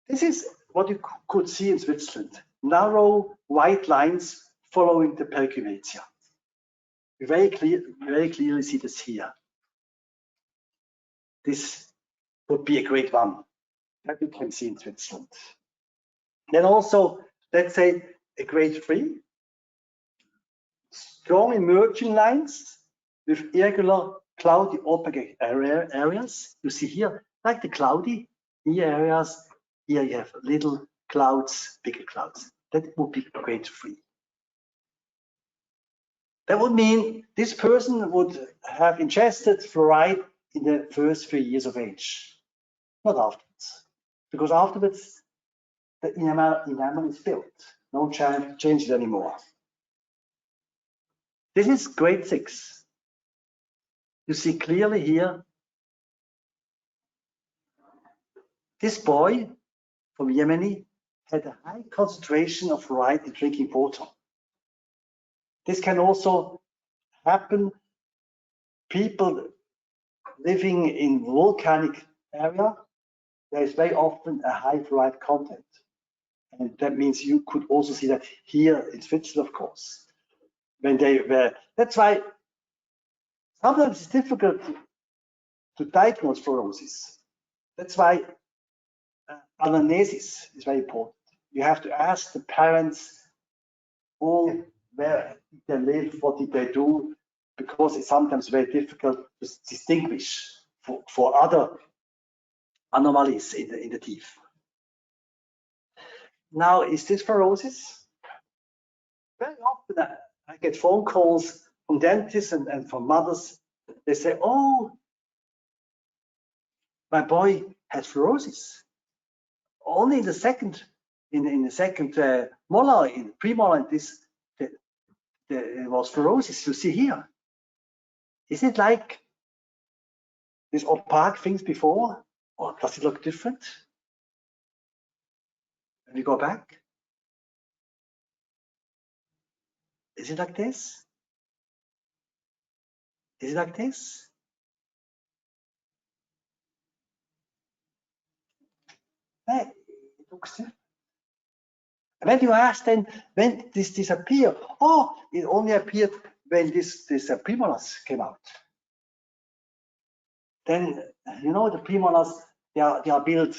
This is what you could see in Switzerland, narrow white lines following the pericumatia. You very clearly see this here. This would be a grade 1 that you can see in Switzerland. Then also, let's say a grade 3, strong emerging lines with irregular cloudy opaque areas. You see here, like the cloudy here areas, here you have little clouds, bigger clouds. That would be grade 3. That would mean this person would have ingested fluoride in the first 3 years of age, not afterwards. Because afterwards, the enamel is built. No change it anymore. This is grade 6. You see clearly here, this boy from Yemen had a high concentration of fluoride in drinking water. This can also happen. People living in volcanic area, there is very often a high fluoride content. And that means you could also see that here in Switzerland, of course. When they were, that's why sometimes it's difficult to diagnose fluorosis. That's why anamnesis is very important. You have to ask the parents all where they live, what did they do, because it's sometimes very difficult to distinguish for other anomalies in the teeth. Now, is this fluorosis? Very often I get phone calls from dentists and from mothers. They say, oh, my boy has fluorosis. Only in the second, in the second molar, in premolar, and this, there was fluorosis. You see here. Is it like these opaque things before, or does it look different? When we go back, is it like this? Is it like this? Hey, it looks different. And when you ask then, when did this disappear? Oh, it only appeared when this premolars came out. Then, you know, the premolars, they are built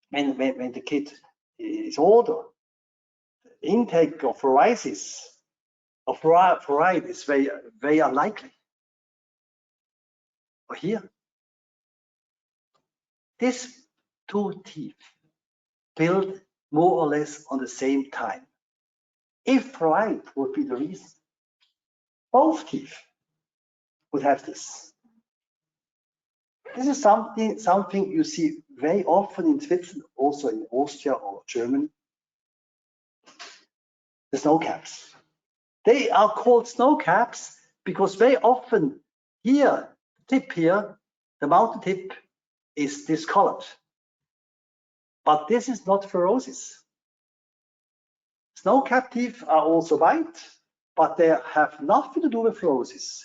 when the kid is older. The intake of fluoride is very unlikely. Or here, these two teeth built more or less on the same time. If fluoride would be the reason, both teeth would have this. This is something you see very often in Switzerland, also in Austria or Germany. The snow caps. They are called snow caps because very often here, tip here, the mountain tip is discolored. But this is not fluorosis. Snow cap teeth are also white, but they have nothing to do with fluorosis.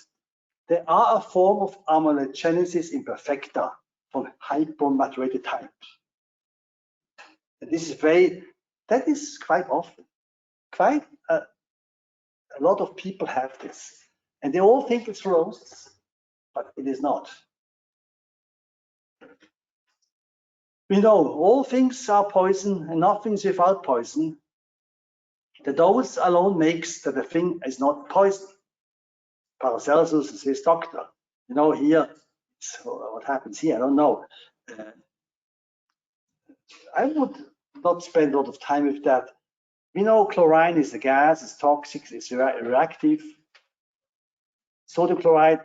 They are a form of amelogenesis imperfecta from hypomaturated type. And this is that is quite often. Quite a lot of people have this. And they all think it's fluorosis, but it is not. We know all things are poison and nothing is without poison. The dose alone makes that the thing is not poison. Paracelsus is his doctor. You know, here, what happens here, I don't know. I would not spend a lot of time with that. We know chlorine is a gas, it's toxic, it's reactive. Sodium chloride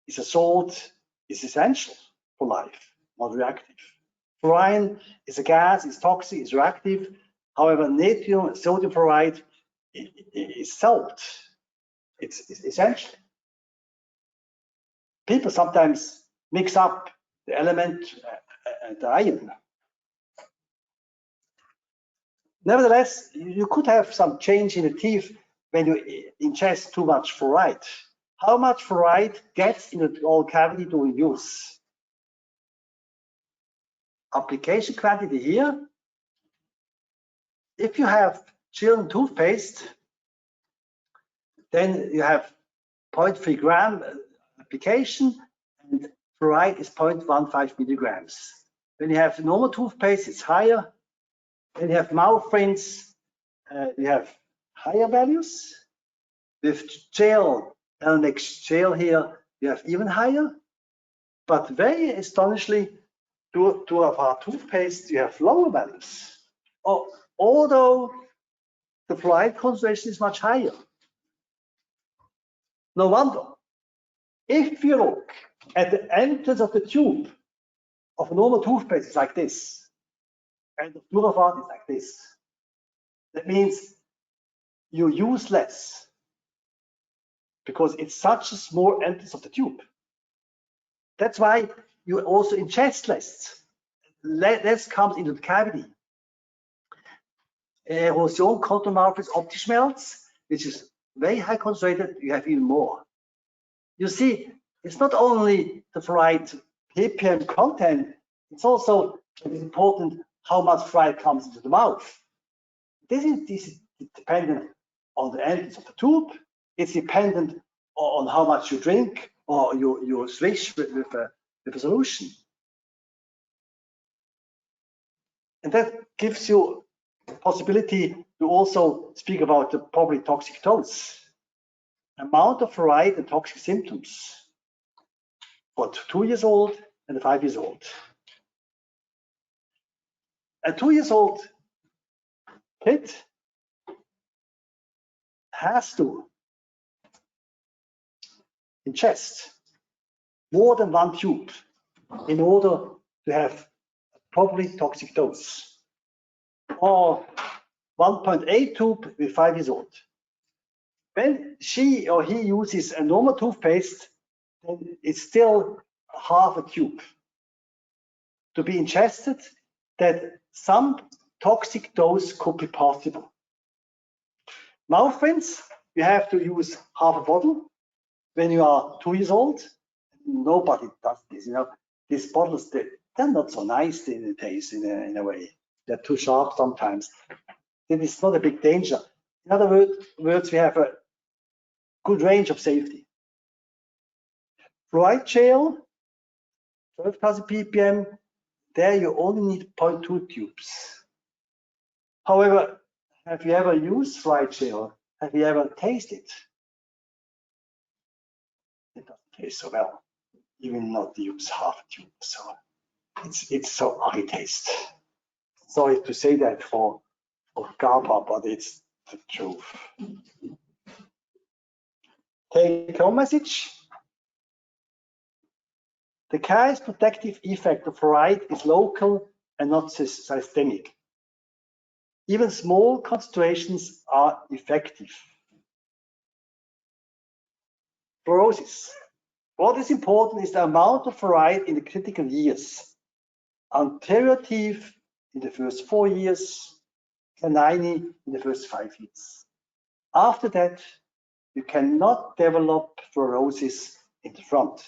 is a salt, it's essential for life, not reactive. Fluorine is a gas, it's toxic, it's reactive. However, sodium fluoride is salt, it's essential. People sometimes mix up the element and the ion. Nevertheless, you could have some change in the teeth when you ingest too much fluoride. How much fluoride gets in the oral cavity during use? Application quantity here if you have children toothpaste, then you have 0.3 gram application, and fluoride is 0.15 milligrams. When you have normal toothpaste, it's higher. When you have mouth rinse, you have higher values. With gel, Elmex gel here, you have even higher. But very astonishingly, two of our toothpaste, you have lower values. Although the fluoride concentration is much higher. No wonder. If you look at the entrance of the tube of a normal toothpaste, it's like this. And the fluoride is like this. That means you use less because it's such a small entrance of the tube. That's why you also ingest less. Less comes into the cavity. Erosion control mouth is Optischmelz, which is very high concentrated, you have even more. You see, it's not only the fluoride ppm content, it's also important how much fluoride comes into the mouth. This is dependent on the entrance of the tube. It's dependent on how much you drink or you swish with a solution. And that gives you the possibility to also speak about the probably toxic dose. Amount of fluoride and toxic symptoms for 2 years old and 5 years old. A 2 years old kid has to ingest more than 1 tube in order to have a properly toxic dose, or 1.8 tube with 5 years old. When she or he uses a normal toothpaste, then it's still half a tube to be ingested, that some toxic dose could be possible. Mouth rinse, you have to use half a bottle. When you are 2 years old, nobody does this. You know, these bottles, they're not so nice in the taste in a way. They're too sharp sometimes. Then it's not a big danger. In other words, we have a good range of safety. Fluoride gel, 12,000 ppm, there you only need 0.2 tubes. However, have you ever used fluoride gel? Have you ever tasted? It doesn't taste so well. You will not use half a tube, so it's so ugly taste. Sorry to say that for GABA, but it's the truth. Take home message. The caries protective effect of fluoride is local and not systemic. Even small concentrations are effective. Fluorosis. What is important is the amount of fluoride in the critical years. Anteriorative in the first 4 years, canine in the first 5 years. After that, you cannot develop fluorosis in the front.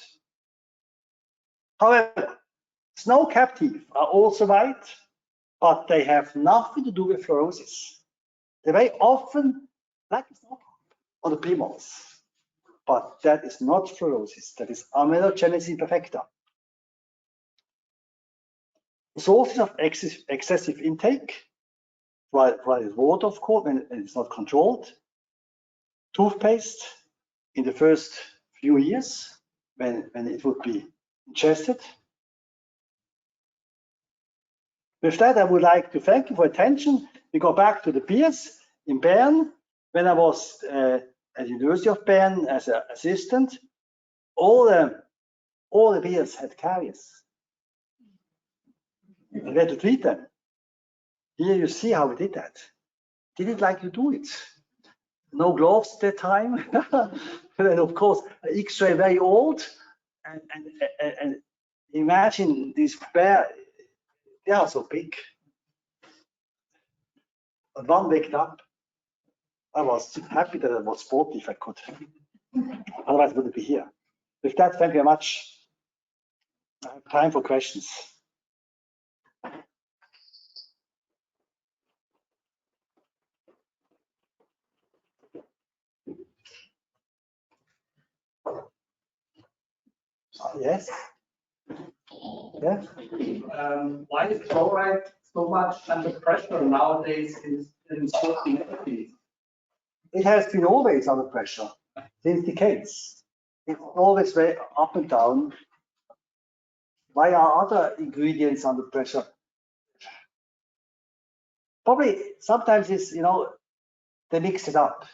However, snow captive are also white, but they have nothing to do with fluorosis. They're very often like snow on the premolars, but that is not fluorosis. That is amelogenesis imperfecta. Sources of excessive intake, while it's water, of course, when it's not controlled. Toothpaste in the first few years when it would be ingested. With that, I would like to thank you for attention. We go back to the beers in Bern. When I was at the University of Bern as an assistant, all the beers had caries. We had to treat them. Here you see how we did that. Did it like you do it. No gloves at that time. And of course, X-ray very old. And imagine this bear, they are so big. And one waked up. I was happy that I was sporty if I could. Otherwise, I wouldn't be here. With that, thank you very much. I have time for questions. Yes. Yeah. Why is fluoride so much under pressure nowadays in certain entities? It has been always under pressure since decades. It's always very up and down. Why are other ingredients under pressure? Probably sometimes it's, you know, they mix it up.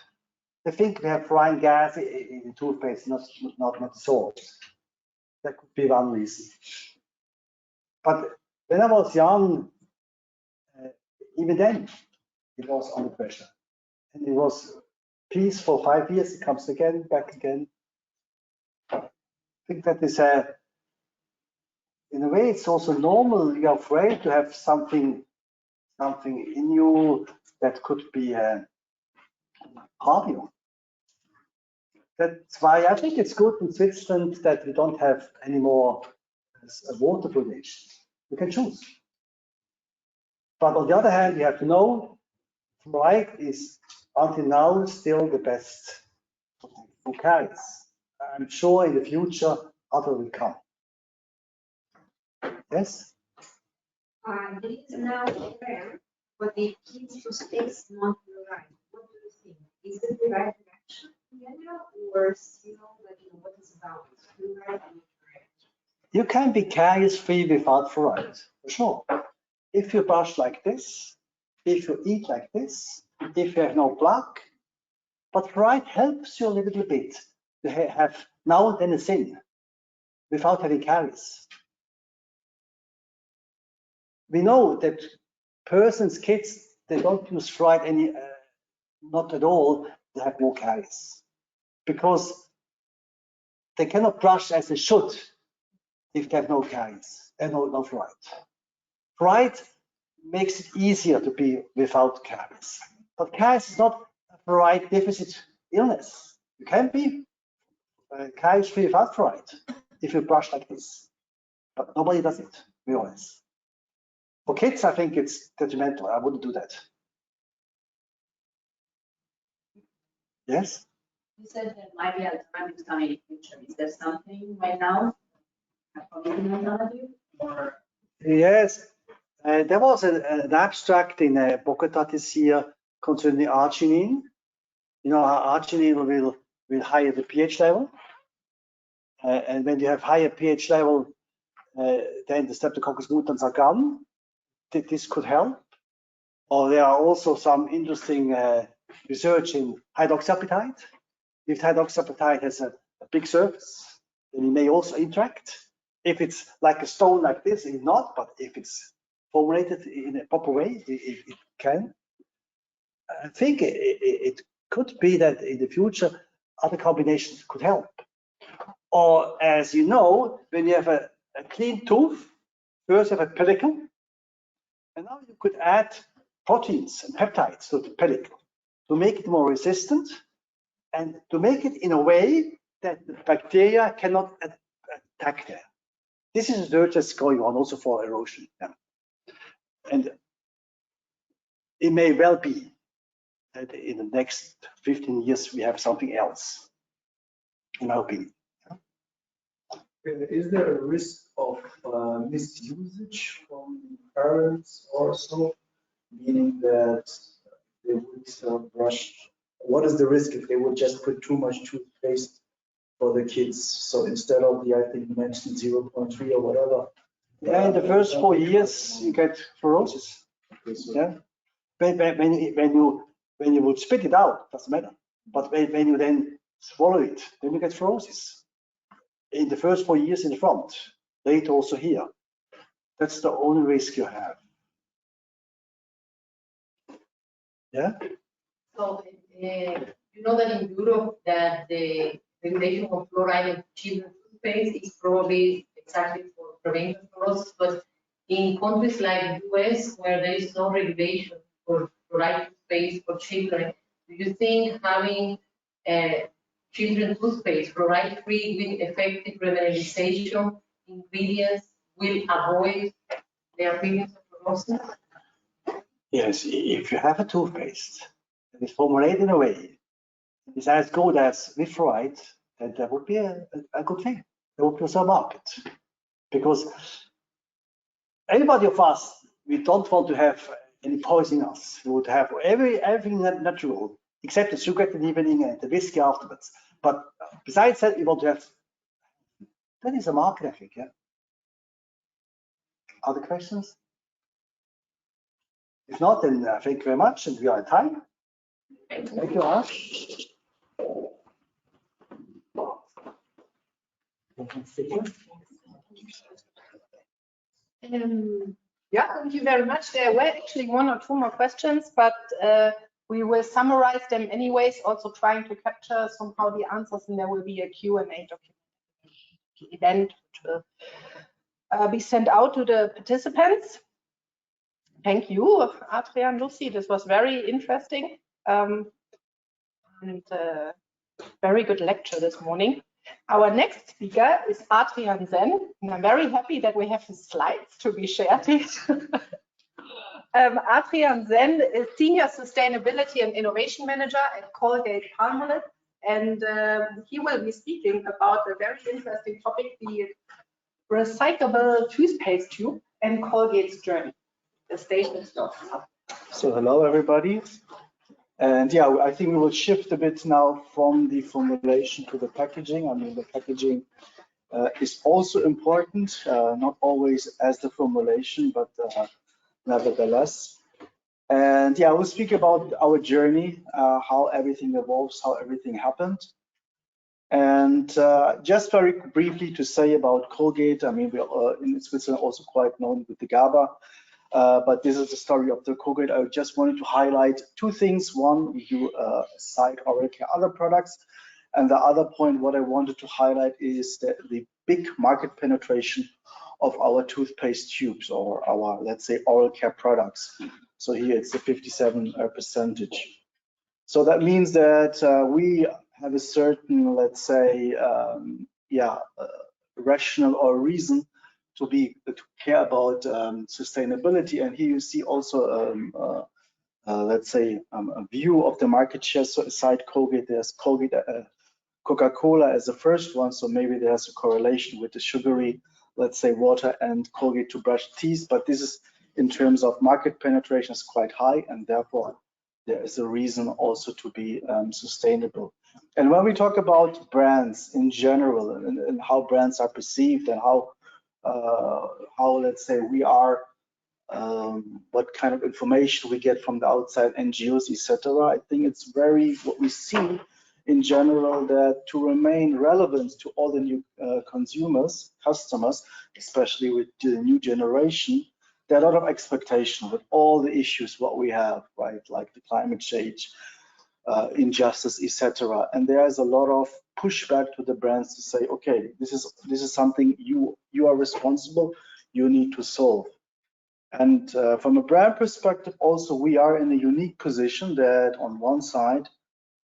They think we have fluorine gas in toothpaste, not salt. That could be one reason. But when I was young, even then, it was under pressure. And it was peace for 5 years, it comes again, back again. I think that is in a way, it's also normal. You're afraid to have something in you that could be harm you. That's why I think it's good in Switzerland that we don't have any more water fluoridation. You can choose. But on the other hand, you have to know fluoride is until now still the best for caries. I'm sure in the future other will come. Yes? There is now a trend for the kids to taste non-fluoride. What do you think? Is it the right direction in general, or still, like, what is about fluoride and fluoride? You can be caries free without fluoride, for sure. If you brush like this, if you eat like this, if you have no plaque, but fluoride helps you a little bit to have now and then a sin without having caries. We know that persons, kids, they don't use fluoride not at all, they have more caries because they cannot brush as they should if they have no caries and no fluoride. Fluoride makes it easier to be without caries, but caries is not a fluoride deficit illness. You can be caries free without fluoride if you brush like this, but nobody does it, we always. For kids, I think it's detrimental. I wouldn't do that. Yes? You said there might be alternatives coming in the future. Is there something right now? Or Yes. There was an abstract in Bogota this year concerning arginine. You know, arginine will higher the pH level. And when you have higher pH level, then the Streptococcus mutans are gone. This could help. Or there are also some interesting research in hydroxyapatite. If hydroxyapatite has a big surface, then it may also interact. If it's like a stone like this, it's not, but if it's formulated in a proper way, it can. I think it could be that in the future, other combinations could help. Or as you know, when you have a clean tooth, first you have a pellicle, and now you could add proteins and peptides to the pellicle to make it more resistant and to make it in a way that the bacteria cannot attack there. This is research that's going on also for erosion. Yeah. And it may well be that in the next 15 years we have something else, in my opinion. Is there a risk of misusage from parents or so, meaning that they would brush? What is the risk if they would just put too much toothpaste for the kids? So instead of the, I think you mentioned 0.3 or whatever. Yeah, in the first 4 years you get fluorosis. Yeah. When you would spit it out, doesn't matter. But when you then swallow it, then you get fluorosis. In the first 4 years in the front, later also here. That's the only risk you have. Yeah. so you know that in Europe that the regulation of fluoride in children's toothpaste is probably exactly for prevention fluorosis, but in countries like US where there is no regulation for fluoride toothpaste for children, do you think having children's toothpaste fluoride free with effective remineralization ingredients will avoid the appearance of fluorosis? Yes, if you have a toothpaste that is formulated in a way is as good as with fluoride, then that would be a good thing. there would be some market. Because anybody of us, we don't want to have any poison in us. We would have everything natural, except the sugar at the evening and the whiskey afterwards. But besides that, we want to have, that is a market, I think, yeah. Other questions? If not, then thank you very much, and we are at time. Thank you, Ash. Yeah, thank you very much. There were actually one or two more questions, but we will summarize them anyways, also trying to capture somehow the answers, and there will be a Q&A document event which will be sent out to the participants. Thank you, Adrian, Lussi. This was very interesting and very good lecture this morning. Our next speaker is Adrian Zen, and I'm very happy that we have his slides to be shared. Adrian Zen is Senior Sustainability and Innovation Manager at Colgate Palmolive, and he will be speaking about a very interesting topic, the recyclable toothpaste tube and Colgate's journey. The stage is yours. So hello everybody, and yeah, I think we will shift a bit now from the formulation to the packaging. I mean, the packaging is also important, not always as the formulation, but nevertheless. And yeah, I will speak about our journey, how everything evolves, how everything happened. And just very briefly to say about Colgate, I mean, we are in Switzerland also quite known with the GABA. But this is the story of the Colgate. I just wanted to highlight two things. One, we do side oral care other products. And the other point, what I wanted to highlight is that the big market penetration of our toothpaste tubes, or our, let's say, oral care products. So here it's the 57%. So that means that we have a certain, let's say, rational or reason to care about sustainability. And here you see also let's say a view of the market share. So aside Colgate, there's Colgate, Coca-Cola as the first one, so maybe there's a correlation with the sugary, let's say, water and Colgate to brush teeth, but this is in terms of market penetration is quite high, and therefore there is a reason also to be sustainable. And when we talk about brands in general and how brands are perceived and how let's say we are, what kind of information we get from the outside NGOs, etc. I think it's very what we see in general, that to remain relevant to all the new customers, especially with the new generation, there are a lot of expectation with all the issues what we have, right, like the climate change, injustice, etc. And there is a lot of pushback to the brands to say, okay, this is something you are responsible, you need to solve. And from a brand perspective, also we are in a unique position that on one side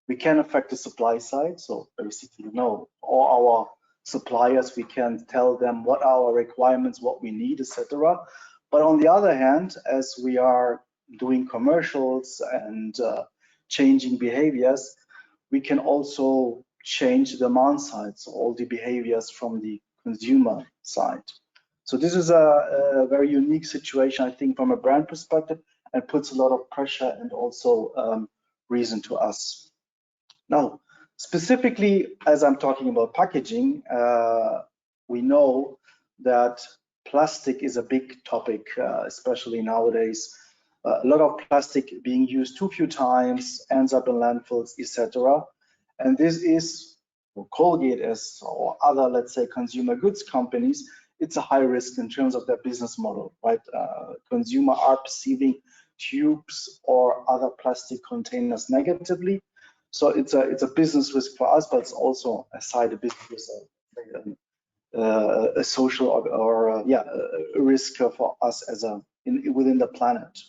we can affect the supply side. So basically, all our suppliers, we can tell them what our requirements, what we need, etc. But on the other hand, as we are doing commercials and changing behaviors, we can also change the demand side, so all the behaviors from the consumer side. So this is a very unique situation, I think, from a brand perspective, and puts a lot of pressure and also reason to us. Now, specifically, as I'm talking about packaging, we know that plastic is a big topic, especially nowadays. A lot of plastic being used too few times, ends up in landfills, etc. And this is, for Colgate or other, let's say, consumer goods companies, it's a high risk in terms of their business model, right? Consumer are perceiving tubes or other plastic containers negatively. So it's a business risk for us, but it's also a side of business, a social or a risk for us as within the planet.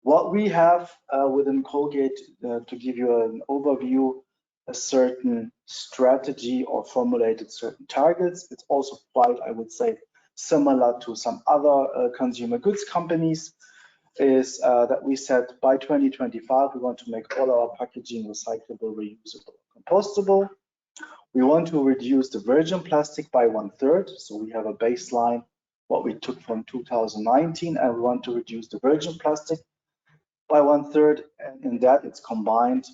What we have within Colgate, to give you an overview, a certain strategy or formulated certain targets. It's also quite, I would say, similar to some other consumer goods companies, is that we said by 2025, we want to make all our packaging recyclable, reusable, compostable. We want to reduce the virgin plastic by 1/3. So we have a baseline, what we took from 2019, and we want to reduce the virgin plastic by 1/3. And in that it's combined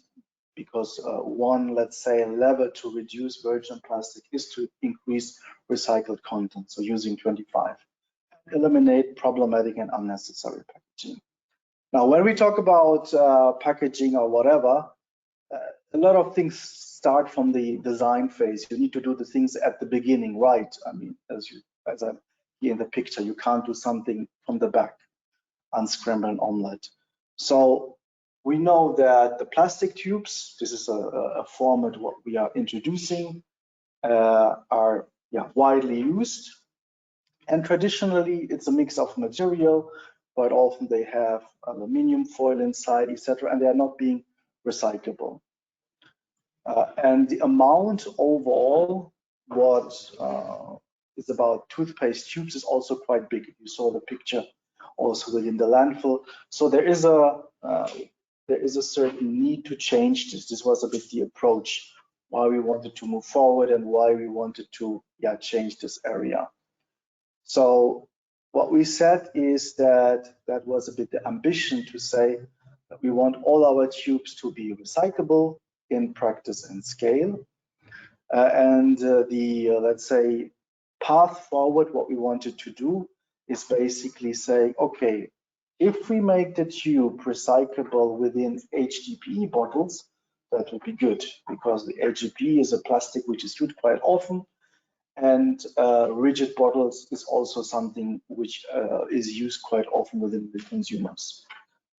because one, let's say, lever to reduce virgin plastic is to increase recycled content. So using 25, eliminate problematic and unnecessary packaging. Now, when we talk about packaging or whatever, a lot of things start from the design phase. You need to do the things at the beginning, right? I mean, as I'm here in the picture, you can't do something from the back, unscramble an omelette. So we know that the plastic tubes, this is a format what we are introducing, are widely used. And traditionally, it's a mix of material. Quite often they have aluminum foil inside, etc., and they are not being recyclable. And the amount overall, what is about toothpaste tubes, is also quite big. You saw the picture also within the landfill. So there is a certain need to change this. This was a bit the approach why we wanted to move forward and why we wanted to change this area. So what we said is that was a bit the ambition to say that we want all our tubes to be recyclable in practice and scale. Let's say, path forward, what we wanted to do is basically say, okay, if we make the tube recyclable within HDPE bottles, that would be good, because the HDPE is a plastic which is used quite often, and rigid bottles is also something which is used quite often within the consumers.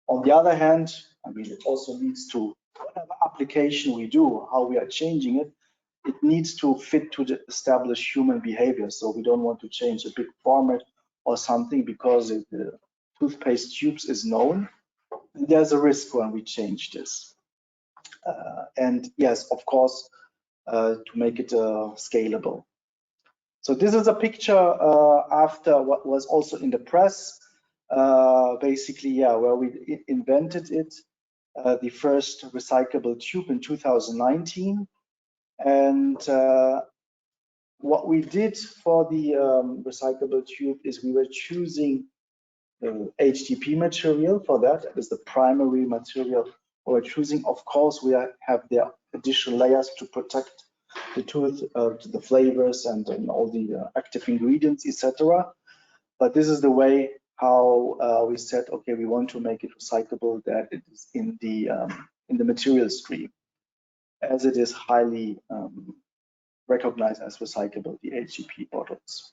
On the other hand, I mean, it also needs to, whatever application we do, how we are changing it, it needs to fit to the established human behavior. So we don't want to change a big format or something because the toothpaste tubes is known. And there's a risk when we change this. And yes, of course, to make it scalable. So this is a picture after what was also in the press, basically, where we invented it, the first recyclable tube in 2019. And what we did for the recyclable tube is we were choosing HDPE material for that. That is the primary material we're choosing. Of course, we have the additional layers to protect the tooth, the flavors and all the active ingredients, etc. But this is the way how we said, okay, we want to make it recyclable, that it is in the material stream, as it is highly recognized as recyclable, the HDPE bottles.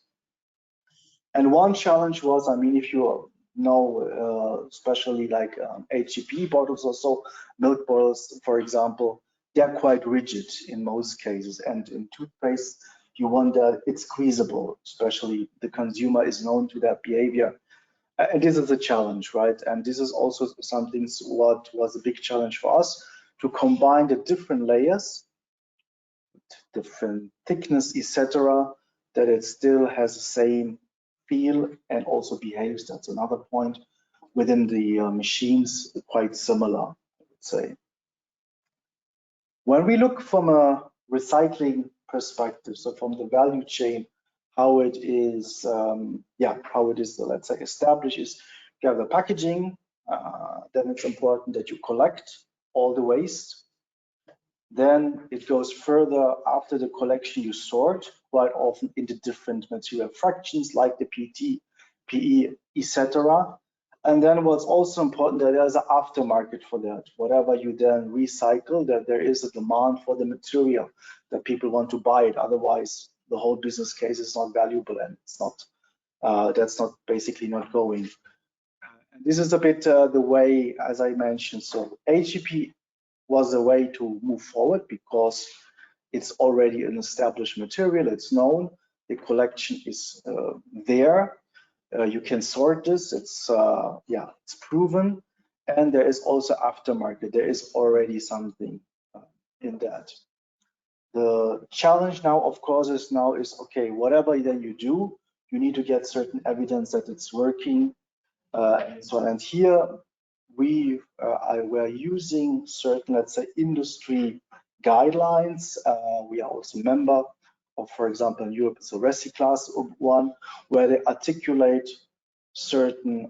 And one challenge was, I mean, if you know, especially like HDPE bottles or so, milk bottles, for example, they're quite rigid in most cases. And in toothpaste, you want that it's squeezable, especially the consumer is known to that behavior. And this is a challenge, right? And this is also something what was a big challenge for us, to combine the different layers, different thickness, etc., that it still has the same feel and also behaves. That's another point. Within the machines, quite similar, I would say. When we look from a recycling perspective, so from the value chain, how it is, how it is, let's say, established is you have the packaging, then it's important that you collect all the waste. Then it goes further. After the collection, you sort quite often into different material fractions like the PT, PE, etc. And then what's also important, that there's an aftermarket for that. Whatever you then recycle, that there is a demand for the material, that people want to buy it. Otherwise, the whole business case is not valuable, and it's not. That's not basically not going. And this is a bit the way, as I mentioned. So HDPE was a way to move forward because it's already an established material. It's known. The collection is there. You can sort this. It's it's proven, and there is also aftermarket. There is already something in that. The challenge now, of course, is okay. Whatever then you do, you need to get certain evidence that it's working, and so on. And here we were using certain, let's say, industry guidelines. We are also member of, for example, in Europe, it's a Recyclable, where they articulate certain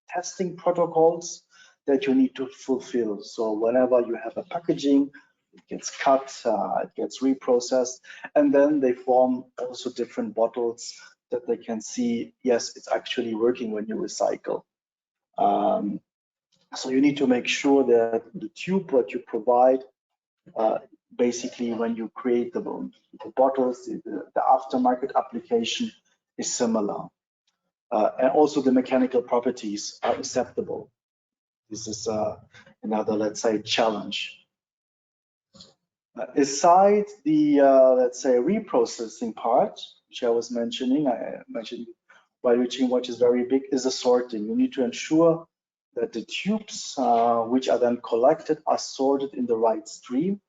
testing protocols that you need to fulfill. So whenever you have a packaging, it gets cut, it gets reprocessed, and then they form also different bottles that they can see, yes, it's actually working when you recycle. So you need to make sure that the tube what you provide, basically when you create the bottles, the aftermarket application is similar. And also the mechanical properties are acceptable. This is another, let's say, challenge. Aside the, let's say, reprocessing part, which I was mentioning, I mentioned while reaching what is very big, is the sorting. You need to ensure that the tubes, which are then collected, are sorted in the right stream.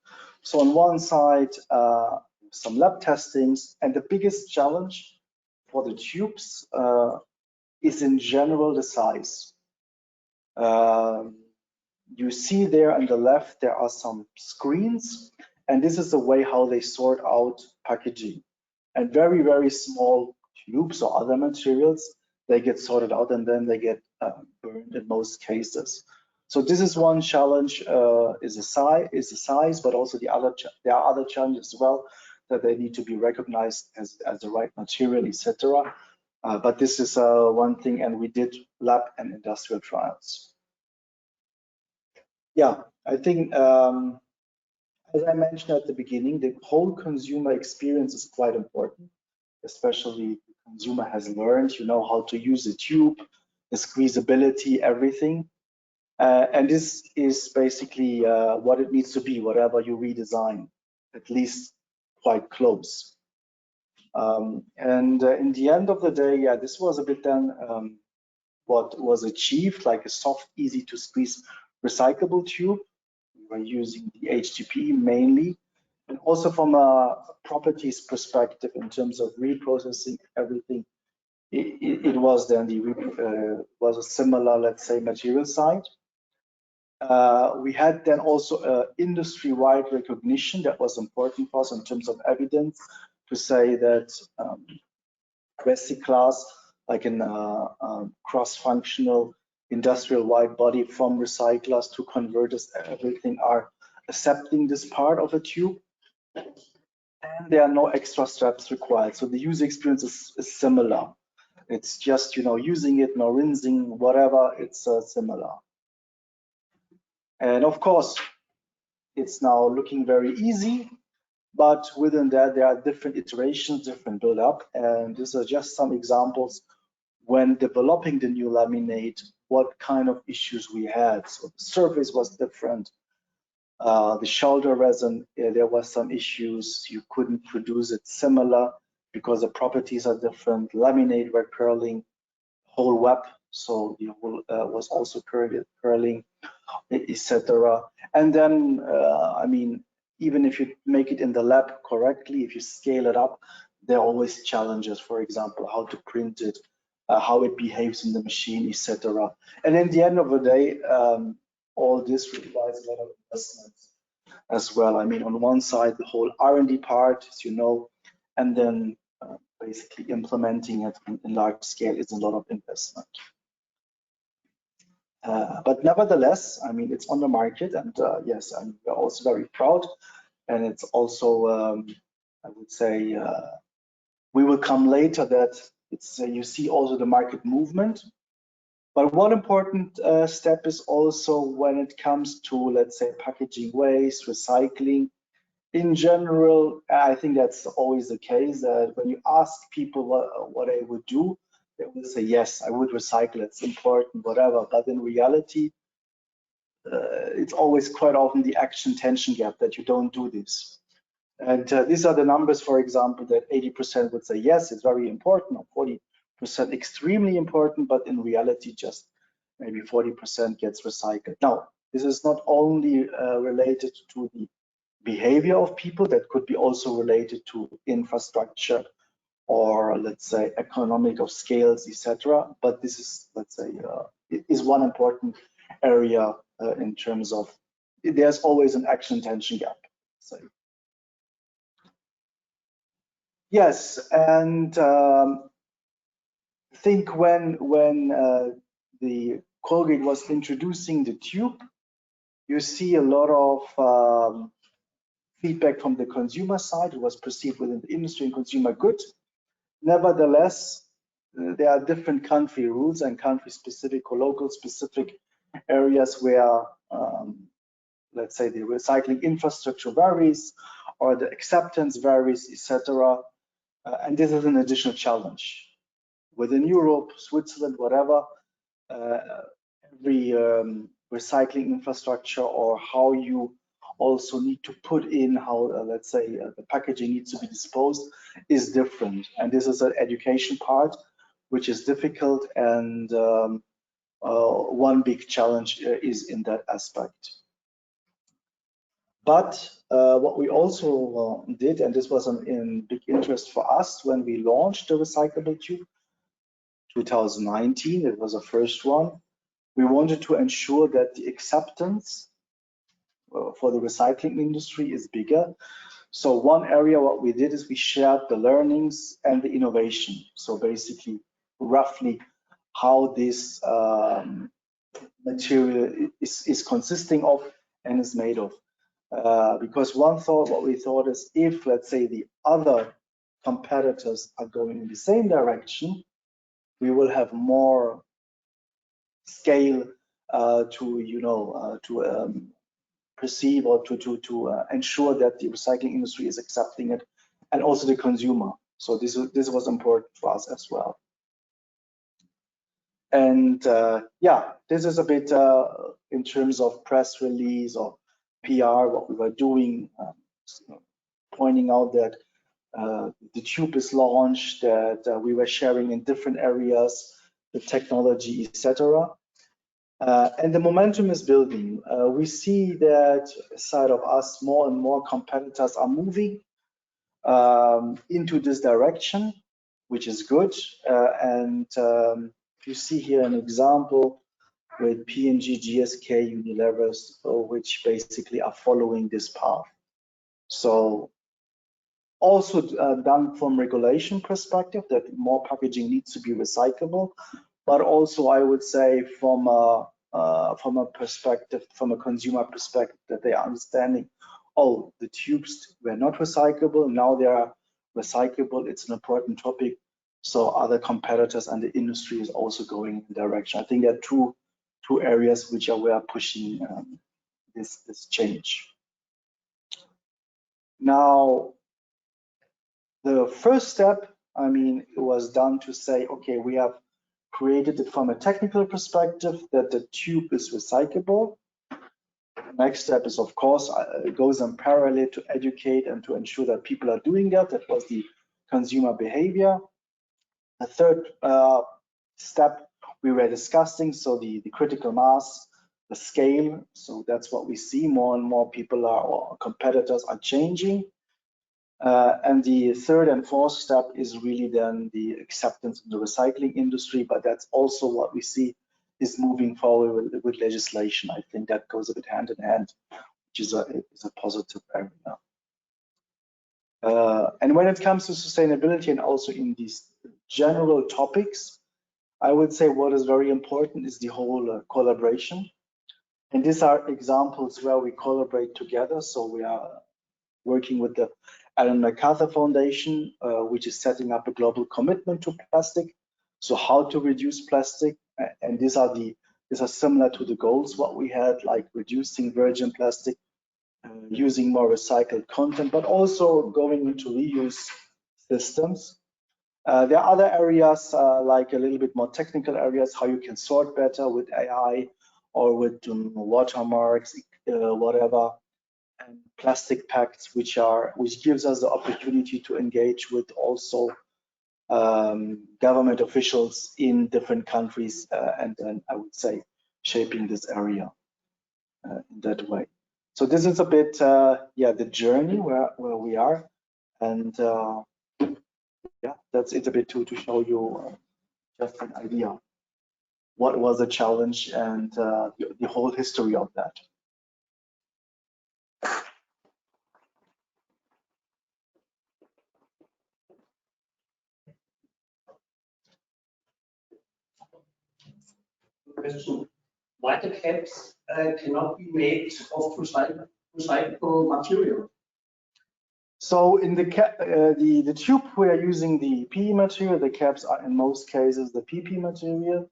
So on one side, some lab testings, and the biggest challenge for the tubes is in general the size. You see there on the left, there are some screens, and this is the way how they sort out packaging. And very, very small tubes or other materials, they get sorted out and then they get burned in most cases. So this is one challenge, is the size, but also there are other challenges as well, that they need to be recognized as the right material, etc. But this is one thing, and we did lab and industrial trials. Yeah, I think, as I mentioned at the beginning, the whole consumer experience is quite important, especially the consumer has learned, you know, how to use the tube, the squeezability, everything. And this is basically what it needs to be, whatever you redesign, at least quite close. And in the end of the day, yeah, this was a bit then what was achieved, like a soft, easy to squeeze recyclable tube. We were using the HDPE mainly, and also from a properties perspective in terms of reprocessing everything, it was then was a similar, let's say, material side. We had then also industry-wide recognition that was important for us in terms of evidence to say that Recyclable, like a cross-functional industrial-wide body from recyclers to converters, everything are accepting this part of a tube. And there are no extra steps required. So the user experience is similar. It's just, you know, using it, no rinsing, whatever, it's similar. And of course, it's now looking very easy, but within that, there are different iterations, different build-up. And these are just some examples when developing the new laminate, what kind of issues we had. So the surface was different. The shoulder resin, there was some issues. You couldn't produce it similar because the properties are different. Laminate were curling, whole web, so the whole was also curling, etc. And then, I mean, even if you make it in the lab correctly, if you scale it up, there are always challenges. For example, how to print it, how it behaves in the machine, etc. And in the end of the day, all this requires a lot of investments as well. I mean, on one side, the whole R&D part, as you know, and then basically implementing it in large scale is a lot of investment. But nevertheless, I mean, it's on the market, and yes, we're also very proud. And it's also, I would say, we will come later that it's you see also the market movement. But one important step is also when it comes to, let's say, packaging waste, recycling. In general, I think that's always the case. When you ask people what they would do, they will say, yes, I would recycle, it's important, whatever. But in reality, it's always quite often the action tension gap that you don't do this. And these are the numbers, for example, that 80% would say, yes, it's very important, or 40% extremely important, but in reality, just maybe 40% gets recycled. Now, this is not only related to the behavior of people, that could be also related to infrastructure or, let's say, economic of scales, etc. But this is, let's say, it is one important area in terms of, there's always an action tension gap. say. Yes, and I think when the Colgate was introducing the tube, you see a lot of feedback from the consumer side. It was perceived within the industry and consumer good. Nevertheless, there are different country rules and country-specific or local-specific areas where, let's say, the recycling infrastructure varies or the acceptance varies, etc. And this is an additional challenge. Within Europe, Switzerland, whatever, every recycling infrastructure or how you also need to put in how, let's say, the packaging needs to be disposed is different. And this is an education part, which is difficult. And one big challenge is in that aspect. But what we also did, and this was in big interest for us when we launched the recyclable tube, 2019, it was the first one. We wanted to ensure that the acceptance for the recycling industry is bigger. So one area what we did is we shared the learnings and the innovation. So basically, roughly how this material is consisting of and is made of. Because what we thought is if, let's say, the other competitors are going in the same direction, we will have more scale to perceive or to ensure that the recycling industry is accepting it, and also the consumer. So this was important for us as well. And yeah, this is a bit in terms of press release or PR, what we were doing, pointing out that the tube is launched, that we were sharing in different areas, the technology, etc. And the momentum is building. We see that aside of us, more and more competitors are moving into this direction, which is good. And you see here an example with P&G, GSK, Unilever, which basically are following this path. So also done from regulation perspective, that more packaging needs to be recyclable, but also I would say from a perspective, from a consumer perspective, that they are understanding, oh, the tubes were not recyclable, now they are recyclable. It's an important topic. So other competitors and the industry is also going in the direction. I think there are two areas which we are pushing this change. Now, the first step, I mean, it was done to say, okay, we have created it from a technical perspective that the tube is recyclable. The next step is, of course, it goes in parallel to educate and to ensure that people are doing that. That was the consumer behavior. The third step we were discussing, so the critical mass, the scale. So that's what we see. More and more people or competitors are changing. And the third and fourth step is really then the acceptance in the recycling industry, but that's also what we see is moving forward with legislation. I think that goes a bit hand in hand, which is a positive area. And when it comes to sustainability and also in these general topics, I would say what is very important is the whole collaboration. And these are examples where we collaborate together. So we are working with the Ellen MacArthur Foundation, which is setting up a global commitment to plastic. So how to reduce plastic, and these are similar to the goals what we had, like reducing virgin plastic, using more recycled content, but also going into reuse systems. There are other areas like a little bit more technical areas, how you can sort better with AI or with watermarks, whatever. And plastic pacts, which gives us the opportunity to engage with also government officials in different countries, and then I would say shaping this area in that way. So this is a bit, the journey where we are, and yeah, that's it a bit to show you just an idea what was the challenge and the whole history of that. question. Why the caps cannot be made of recyclable material? So in the cap, the tube, we are using the PE material. The caps are in most cases the PP material.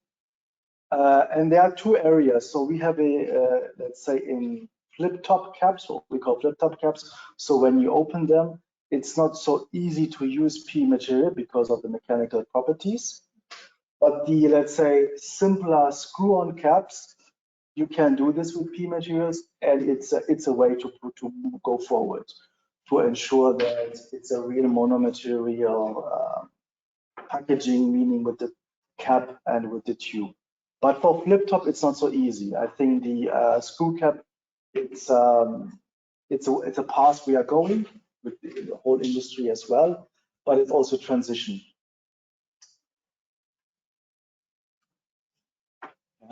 And there are two areas. So we have a, let's say in flip top caps, what we call flip top caps. So when you open them, it's not so easy to use PE material because of the mechanical properties. But the, let's say, simpler screw-on caps, you can do this with PE materials, and it's a way to go forward to ensure that it's a real monomaterial packaging, meaning with the cap and with the tube. But for flip top, it's not so easy. I think the screw cap, it's a path we are going with the whole industry as well, but it's also transition.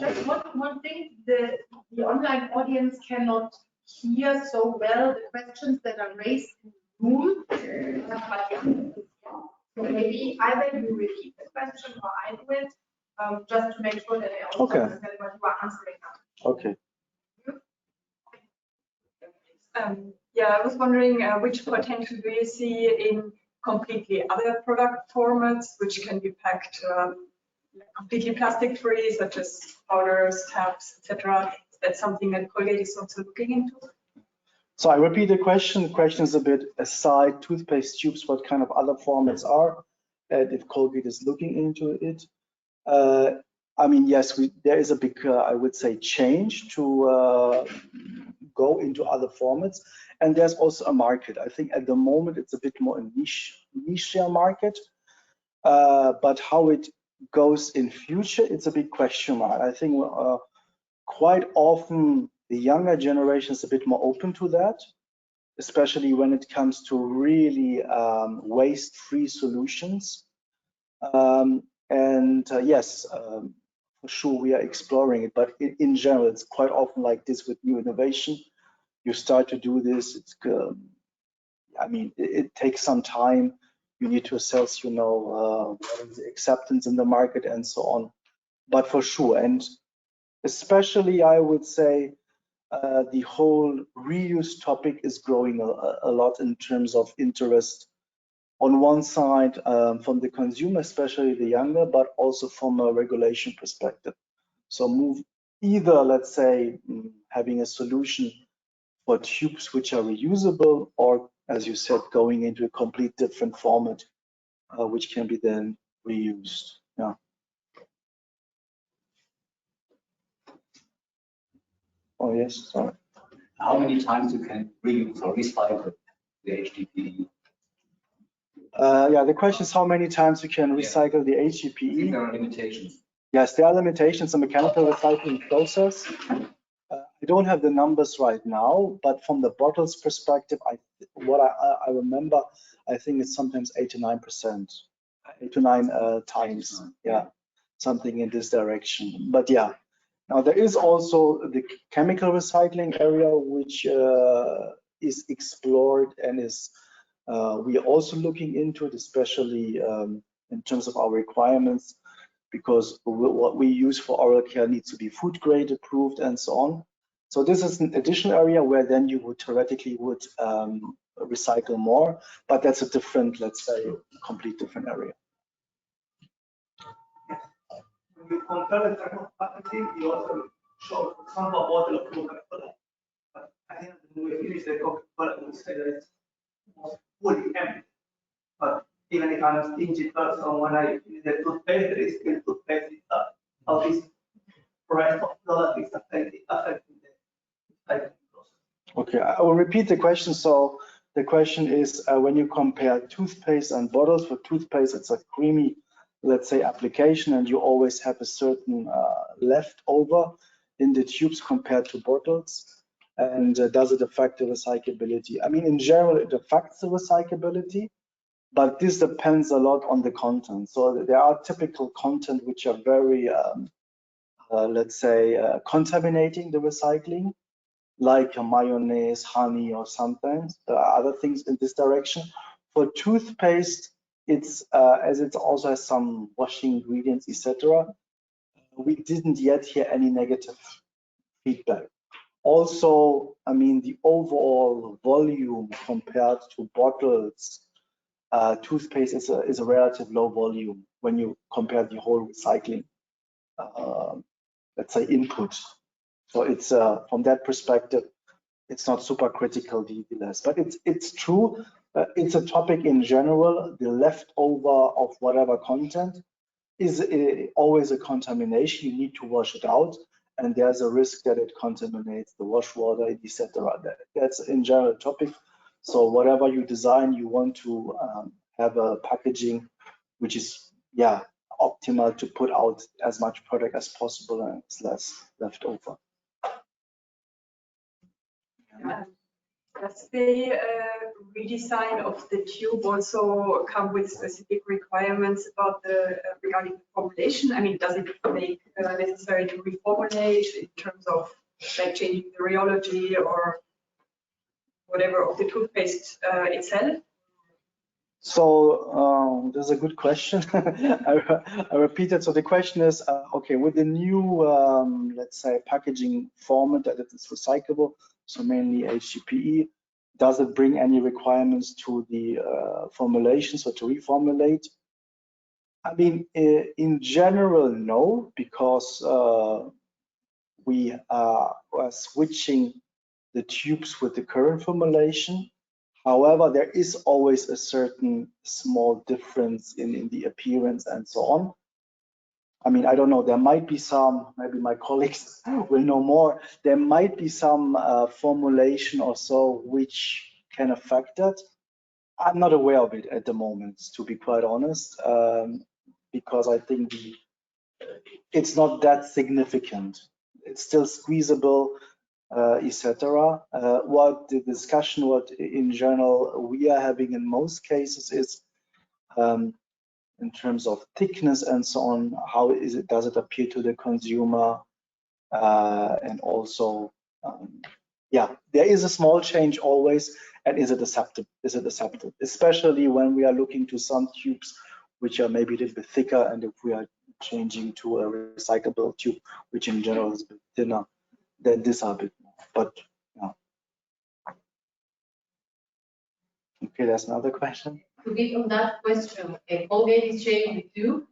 Just one thing, the online audience cannot hear so well the questions that are raised in the room. So maybe either you repeat the question or I do it, just to make sure that I also understand what you are answering now. Okay. Yeah, I was wondering which potential do you see in completely other product formats which can be packed completely plastic free, such as powders, tabs, etc. Is that something that Colgate is also looking into? So I repeat the question. The question is a bit aside toothpaste tubes, what kind of other formats are, and if Colgate is looking into it. I mean, yes, there is a big, I would say, change to go into other formats, and there's also a market. I think at the moment it's a bit more a niche market, but how it goes in future, it's a big question mark. I think quite often the younger generation is a bit more open to that, especially when it comes to really waste-free solutions. Yes, for sure we are exploring it, but in general, it's quite often like this with new innovation. You start to do this, it's, I mean, it takes some time. You need to assess, you know, the acceptance in the market and so on. But for sure, and especially I would say the whole reuse topic is growing a lot in terms of interest. On one side, from the consumer, especially the younger, but also from a regulation perspective. So move either, let's say, having a solution for tubes which are reusable, or as you said, going into a complete different format, which can be then reused. Yeah. Oh yes, sorry. How many times you can reuse or recycle the HDPE? Yeah, the question is how many times you can recycle the HDPE. There are limitations. Yes, there are limitations in the mechanical recycling process. I don't have the numbers right now, but from the bottles perspective, what I remember, I think it's sometimes 8 to 9%, 8 to 9 times. Yeah, something in this direction. But yeah, now there is also the chemical recycling area, which is explored and is we are also looking into it, especially in terms of our requirements, because what we use for oral care needs to be food grade approved and so on. So this is an additional area where then you would theoretically recycle more, but that's a different, let's say, complete different area. When you compare the type of packaging, you also show, for example, a bottle of Coca-Cola. But I think when we finish the Coca-Cola, we say that it's fully empty. But even if I'm a stingy person, when I use the toothpaste, there is still toothpaste. How this price of product is affecting the recycling process. Okay, I will repeat the question. So the question is, when you compare toothpaste and bottles, for toothpaste, it's a creamy, let's say, application, and you always have a certain leftover in the tubes compared to bottles. And does it affect the recyclability? I mean, in general, it affects the recyclability, but this depends a lot on the content. So there are typical content which are very, let's say, contaminating the recycling, like mayonnaise, honey, or sometimes there are other things in this direction. For toothpaste, it's as it also has some washing ingredients, etc. we didn't yet hear any negative feedback. Also, I mean, the overall volume compared to bottles, toothpaste is a relative low volume when you compare the whole recycling, let's say, input. So it's from that perspective, it's not super critical, the less. But it's true. It's a topic in general. The leftover of whatever content is always a contamination. You need to wash it out, and there's a risk that it contaminates the wash water, etc. That's in general topic. So whatever you design, you want to have a packaging which is optimal to put out as much product as possible and as less left over. Does the redesign of the tube also come with specific requirements about the regarding the formulation? I mean, does it make necessary to reformulate in terms of like changing the rheology or whatever of the toothpaste itself? So that's a good question. I repeat it. So the question is, okay, with the new, let's say, packaging format that is recyclable, so mainly HDPE, does it bring any requirements to the formulation, so to reformulate? I mean, in general, no, because we are switching the tubes with the current formulation. However, there is always a certain small difference in the appearance and so on. I mean, I don't know, there might be some, maybe my colleagues will know more, there might be some formulation or so which can affect that. I'm not aware of it at the moment, to be quite honest, because I think it's not that significant. It's still squeezable, etc. What the discussion, what in general we are having in most cases is in terms of thickness and so on, how is it, does it appear to the consumer, and also, there is a small change always, and is it acceptable? Is it acceptable? Especially when we are looking to some tubes which are maybe a little bit thicker, and if we are changing to a recyclable tube, which in general is a bit thinner, then this are a bit more. But okay, there's another question. To be on that question, Colgate is sharing the tube.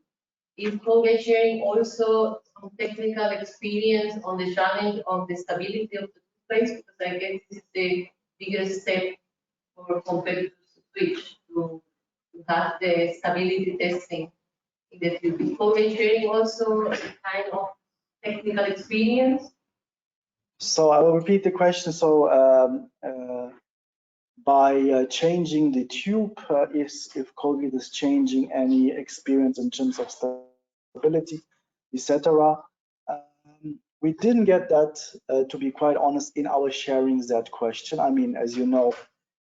Is Colgate sharing also some technical experience on the challenge of the stability of the toothpaste? Because I guess this is the biggest step for competitors to switch to have the stability testing in the tube. Is Colgate sharing also a kind of technical experience? So I will repeat the question. So by changing the tube, if Colgate is changing any experience in terms of stability, etc. We didn't get that, to be quite honest, in our sharing that question. I mean, as you know,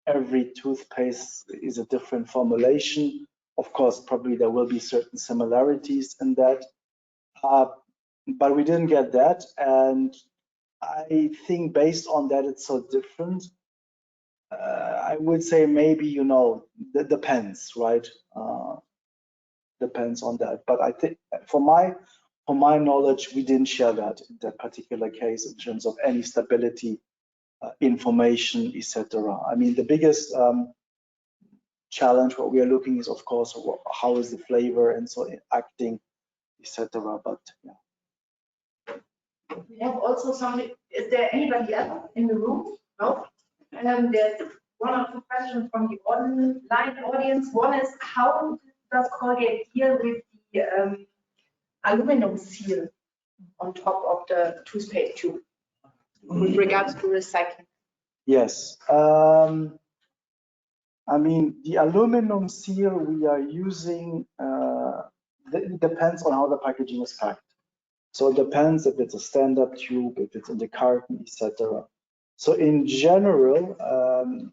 every toothpaste is a different formulation. Of course, probably there will be certain similarities in that, but we didn't get that. And I think based on that, it's so different. I would say maybe, you know, that depends, right? Depends on that. But I think for my knowledge, we didn't share that in that particular case in terms of any stability information, etc. I mean, the biggest challenge what we are looking is, of course, how is the flavor and so acting, etc. But yeah. We have also somebody. Is there anybody else in the room? No. There's one or two questions from the online audience. One is, how does Colgate deal with the aluminum seal on top of the toothpaste tube with regards to recycling? Yes. I mean, the aluminum seal we are using, it depends on how the packaging is packed. So it depends if it's a standard tube, if it's in the carton, etc. So in general,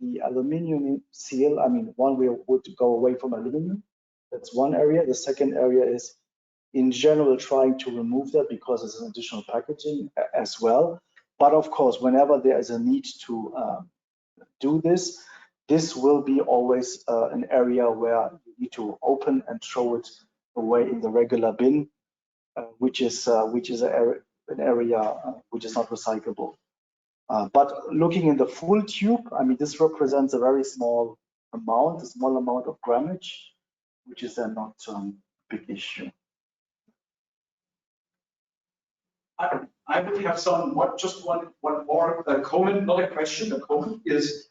the aluminum seal, I mean, one, we would go away from aluminum. That's one area. The second area is, in general, trying to remove that because it's an additional packaging as well. But of course, whenever there is a need to do this, this will be always an area where you need to open and throw it away in the regular bin. which is an area which is not recyclable. But looking in the full tube, I mean, this represents a very small amount, a small amount of grammage, which is then not a big issue. I would have just one more comment, not a question. A comment is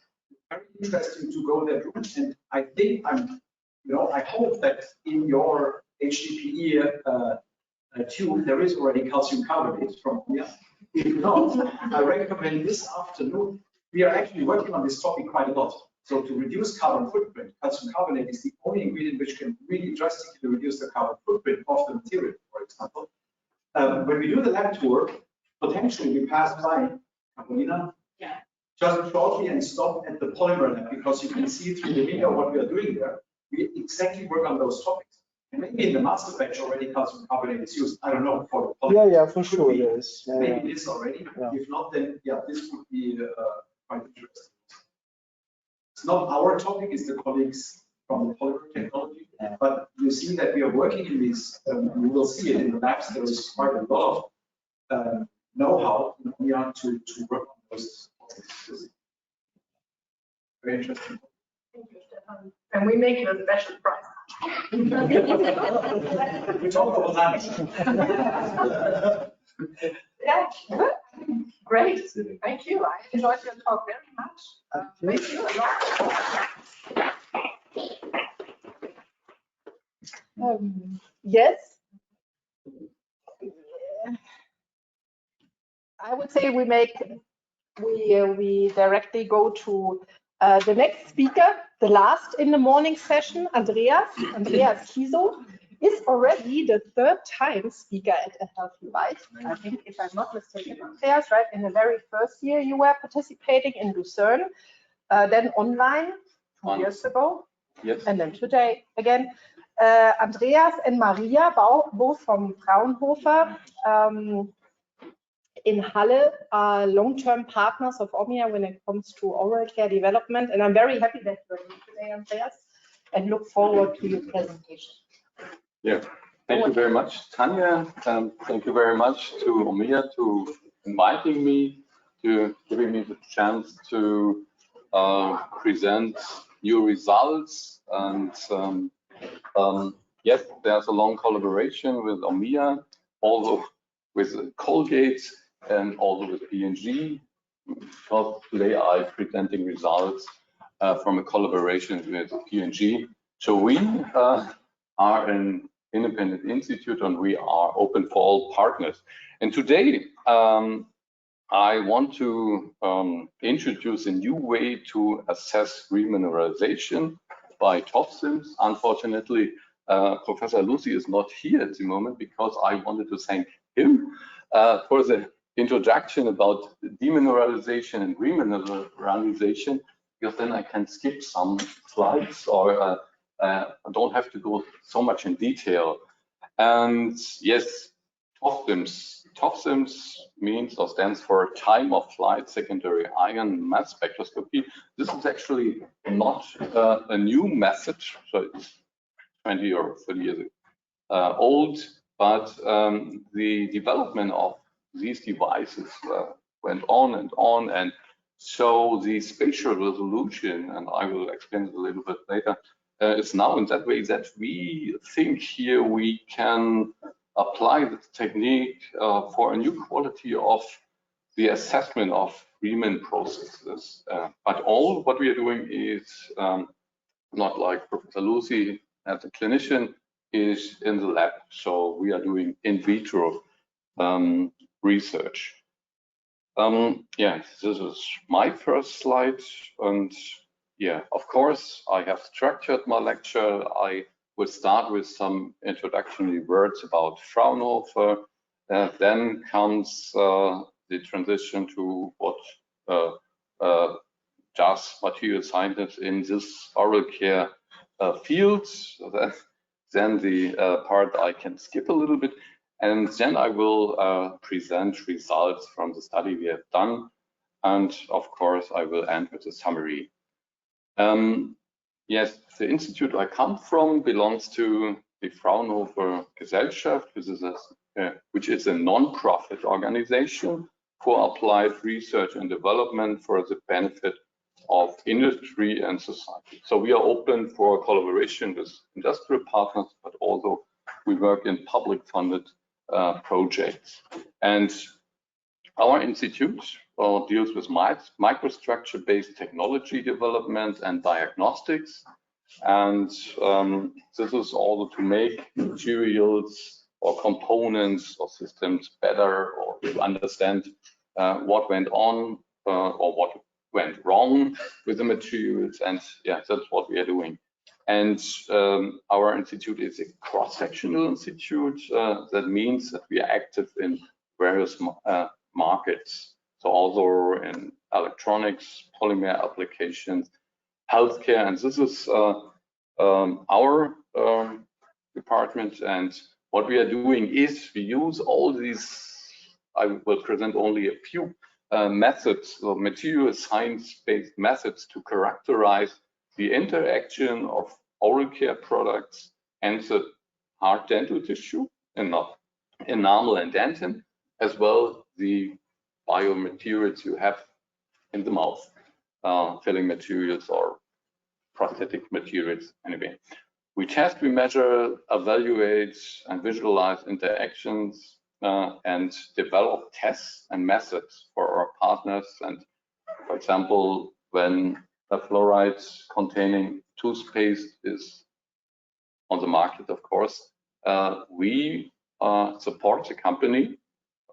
very interesting to go that route, and I think I hope that in your HDPE tube there is already calcium carbonate from Omya. If not, I recommend this afternoon. We are actually working on this topic quite a lot. So to reduce carbon footprint, calcium carbonate is the only ingredient which can really drastically reduce the carbon footprint of the material, for example. When we do the lab tour, potentially we pass by Carolina, just shortly and stop at the polymer lab, because you can see through the video what we are doing there. We exactly work on those topics. And maybe in the master batch already calcium carbonate is used. I don't know for the polymer. Yeah, for sure there is. Maybe it is already. Yeah. If not, then this would be quite interesting. It's not our topic, it's the colleagues from the polymer technology. But you see that we are working in these, you will see it in the labs, there is quite a lot of know-how in Omya to work on those topics. Very interesting. Thank you, Stefan. And we make you a special prize. We talk about that. Yeah, good. Great. Thank you. I enjoyed your talk very much. Thank you a lot. Yes. I would say we directly go to the next speaker, the last in the morning session, Andreas Kiesow, is already the third time speaker at A Healthy Life. I think, if I'm not mistaken, Andreas, right? In the very first year you were participating in Lucerne, then online 2 years ago, yes, and then today again. Andreas and Maria, both from Fraunhofer, in Halle, are long-term partners of Omya when it comes to oral care development. And I'm very happy that you're here today, Andreas, and look forward to your presentation. Yeah, thank you very much, Tanya, and thank you very much to Omya to inviting me, to giving me the chance to present new results. And yes, there's a long collaboration with Omya, also with Colgate and also with P&G, because today I'm presenting results from a collaboration with P&G. So we are an independent institute and we are open for all partners. And today I want to introduce a new way to assess remineralization by TOF-SIMS. Unfortunately, Professor Lussi is not here at the moment because I wanted to thank him for the introduction about demineralization and remineralization, because then I can skip some slides or I don't have to go so much in detail. And yes, TOF-SIMS means or stands for time of flight secondary ion mass spectroscopy. This is actually not a new method, so it's 20 or 30 years old, but the development of these devices went on, and so the spatial resolution, and I will explain it a little bit later, is now in that way that we think here we can apply the technique for a new quality of the assessment of remin processes. But all what we are doing is not like Professor Lussi as a clinician is in the lab. So we are doing in vitro research. Yeah, this is my first slide, and yeah, of course, I have structured my lecture. I will start with some introductory words about Fraunhofer. Then comes the transition to what does material scientists in this oral care field. Then the part I can skip a little bit. And then I will present results from the study we have done. And of course, I will end with a summary. Yes, the institute I come from belongs to the Fraunhofer Gesellschaft, which is a non-profit organization for applied research and development for the benefit of industry and society. So we are open for collaboration with industrial partners, but also we work in public funded projects. And our institute deals with microstructure-based technology development and diagnostics. And this is also to make materials or components or systems better, or to understand what went on or what went wrong with the materials. And yeah, that's what we are doing. And our institute is a cross-sectional institute. That means that we are active in various markets. So also in electronics, polymer applications, healthcare, and this is our department. And what we are doing is we use all these, I will present only a few methods, or material science-based methods, to characterize the interaction of oral care products and the hard dental tissue, and not enamel and dentin, as well the biomaterials you have in the mouth, filling materials or prosthetic materials anyway. We test, we measure, evaluate, and visualize interactions and develop tests and methods for our partners. And for example, when a fluoride containing toothpaste is on the market, of course, we support the company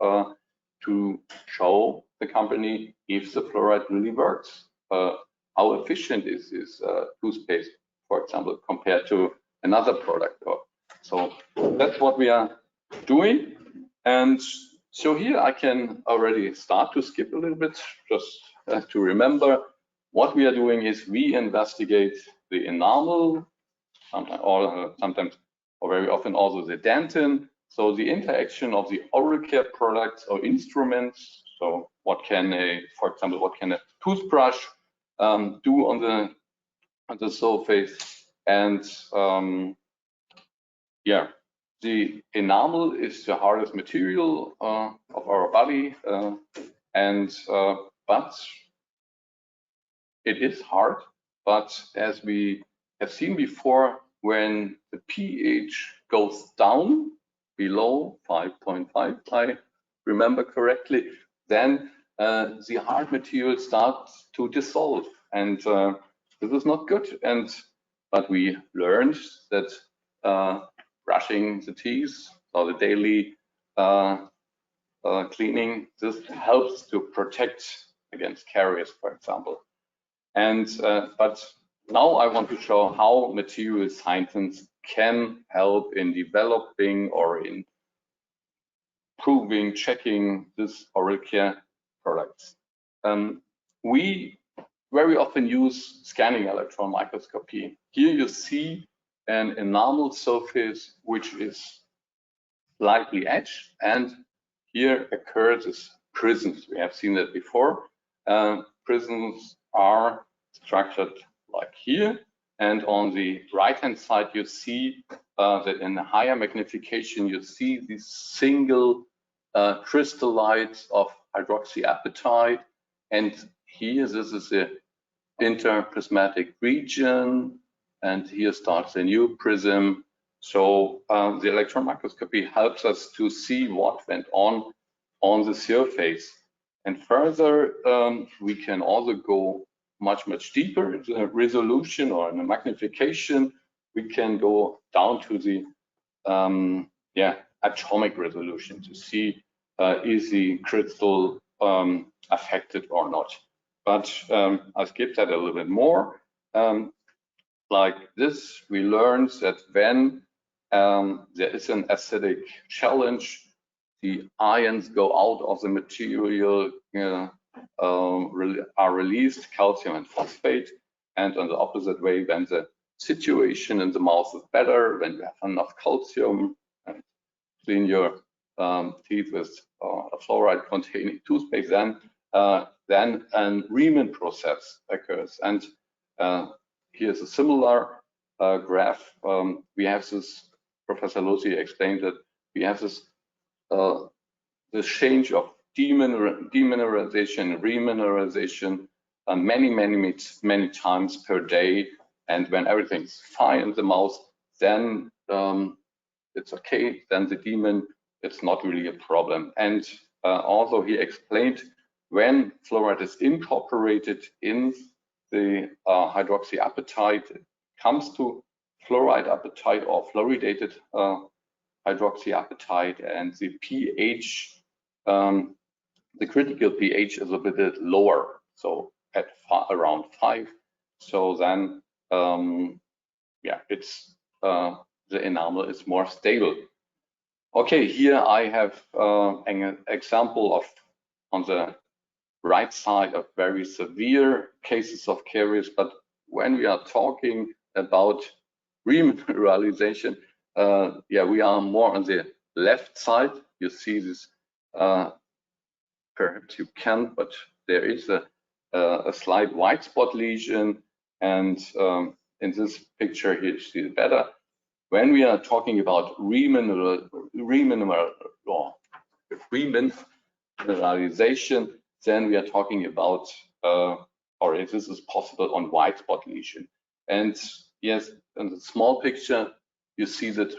to show the company if the fluoride really works. How efficient is this toothpaste, for example, compared to another product? So that's what we are doing. And so here I can already start to skip a little bit, just to remember what we are doing is we investigate the enamel, sometimes or very often also the dentin. So the interaction of the oral care products or instruments. So what can for example, what can a toothbrush do on the surface? And yeah, the enamel is the hardest material of our body, but it is hard. But as we have seen before, when the pH goes down below 5.5, I remember correctly, then the hard material starts to dissolve, and this is not good. But we learned that brushing the teeth or the daily cleaning, this helps to protect against caries, for example. And but now I want to show how material scientists can help in developing or in proving, checking this oral care products. We very often use scanning electron microscopy. Here you see an enamel surface which is slightly edged, and here occurs as prisms. We have seen that before. Prisms are structured like here, and on the right hand side you see that in a higher magnification you see these single crystallites of hydroxyapatite, and here this is the interprismatic region, and here starts a new prism. So the electron microscopy helps us to see what went on the surface. And further, we can also go much deeper in the resolution or in the magnification. We can go down to the atomic resolution to see is the crystal affected or not. But I'll skip that a little bit more. Like this, we learned that when there is an acidic challenge, the ions go out of the material, are released, calcium and phosphate. And on the opposite way, when the situation in the mouth is better, when you have enough calcium, and clean your teeth with a fluoride containing toothpaste, then a Riemann process occurs. And here's a similar graph. We have this Professor Lussi explained that we have this change of demineralization, remineralization many times per day. And when everything's fine in the mouth, then it's okay. Then the demon, it's not really a problem. And also he explained when fluoride is incorporated in the hydroxyapatite, it comes to fluoride apatite or fluoridated hydroxyapatite, and the pH, the critical pH is a bit lower, so at around 5. So then, yeah, it's the enamel is more stable. Okay, here I have an example of, on the right side, of very severe cases of caries. But when we are talking about remineralization, yeah, we are more on the left side. You see this, perhaps you can, but there is a slight white spot lesion, and in this picture here you see it better. When we are talking about remineralization, then we are talking about, or if this is possible, on white spot lesion. And yes, in the small picture, you see that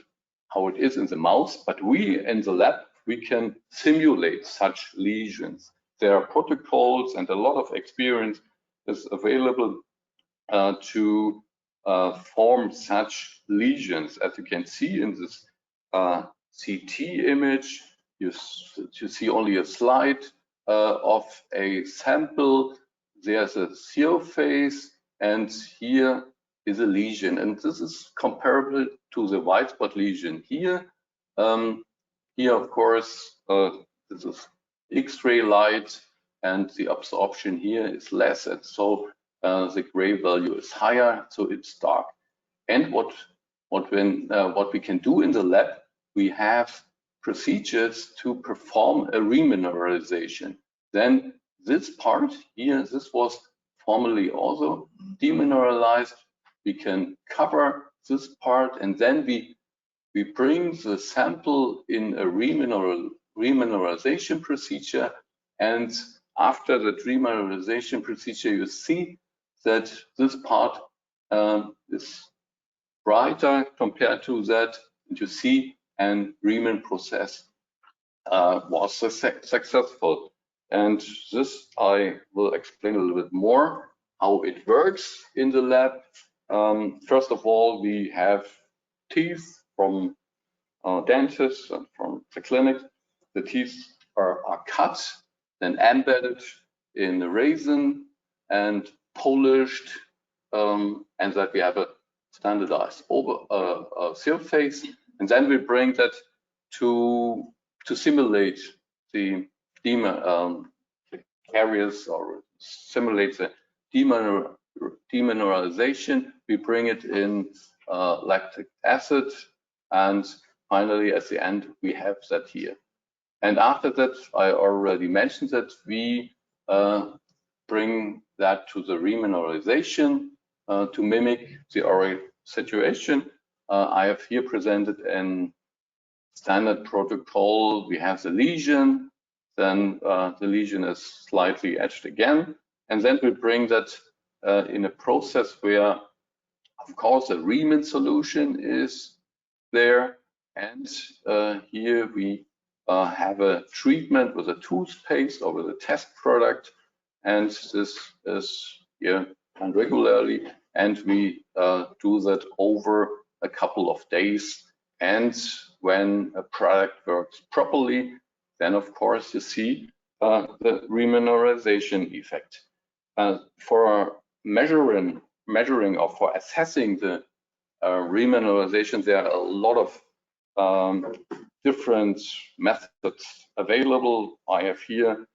how it is in the mouse, but we in the lab, we can simulate such lesions. There are protocols and a lot of experience is available to form such lesions. As you can see in this CT image, you see only a slide of a sample. There's a seal face, and here is a lesion. And this is comparable to the white spot lesion here. Here, of course, this is X-ray light, and the absorption here is less, and so the gray value is higher, so it's dark. And what we can do in the lab, we have procedures to perform a remineralization. Then this part here, this was formerly also demineralized. We can cover this part, and then we bring the sample in a remineralization procedure. And after the remineralization procedure, you see that this part is brighter compared to that. And you see, and remin process was successful. And this I will explain a little bit more how it works in the lab. First of all, we have teeth from dentists and from the clinic. The teeth are cut, then embedded in the resin and polished, and that we have a standardized seal face, and then we bring that to simulate the caries, or simulate the demineralization. We bring it in lactic acid, and finally at the end we have that here. And after that, I already mentioned that we bring that to the remineralization to mimic the oral situation. I have here presented a standard protocol. We have the lesion, then the lesion is slightly etched again, and then we bring that in a process where, of course, a remin solution is there, and here we have a treatment with a toothpaste or with a test product, and this is here done regularly, and we do that over a couple of days. And when a product works properly, then of course you see the remineralization effect. For measuring or for assessing the remineralization, there are a lot of different methods available. I have here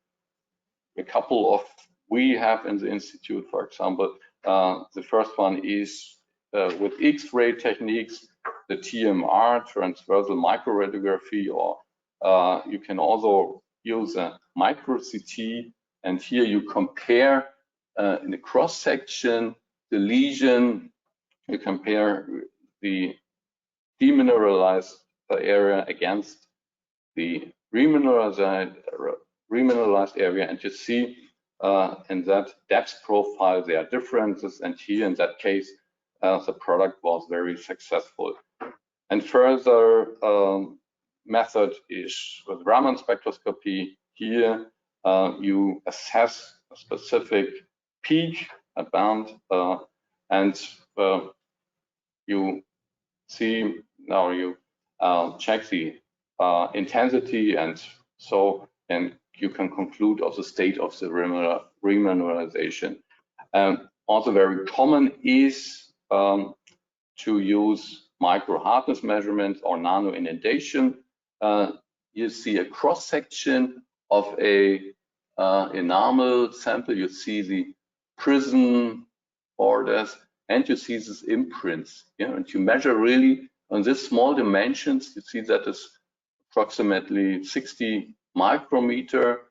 a couple of we have in the institute. For example, the first one is with X-ray techniques, the TMR, transversal microradiography, or you can also use a micro CT, and here you compare in the cross section the lesion, you compare the demineralized area against the remineralized area, and you see in that depth profile there are differences, and here in that case the product was very successful. And further method is with Raman spectroscopy. Here you assess a specific peak, a band, and you see, now you check the intensity, and so then you can conclude of the state of the remineralization. Also very common is to use micro hardness measurements or nano inundation. You see a cross section of a enamel sample. You see the prism borders, and you see these imprints. Yeah, and you measure really on this small dimensions. You see that is approximately 60 micrometer,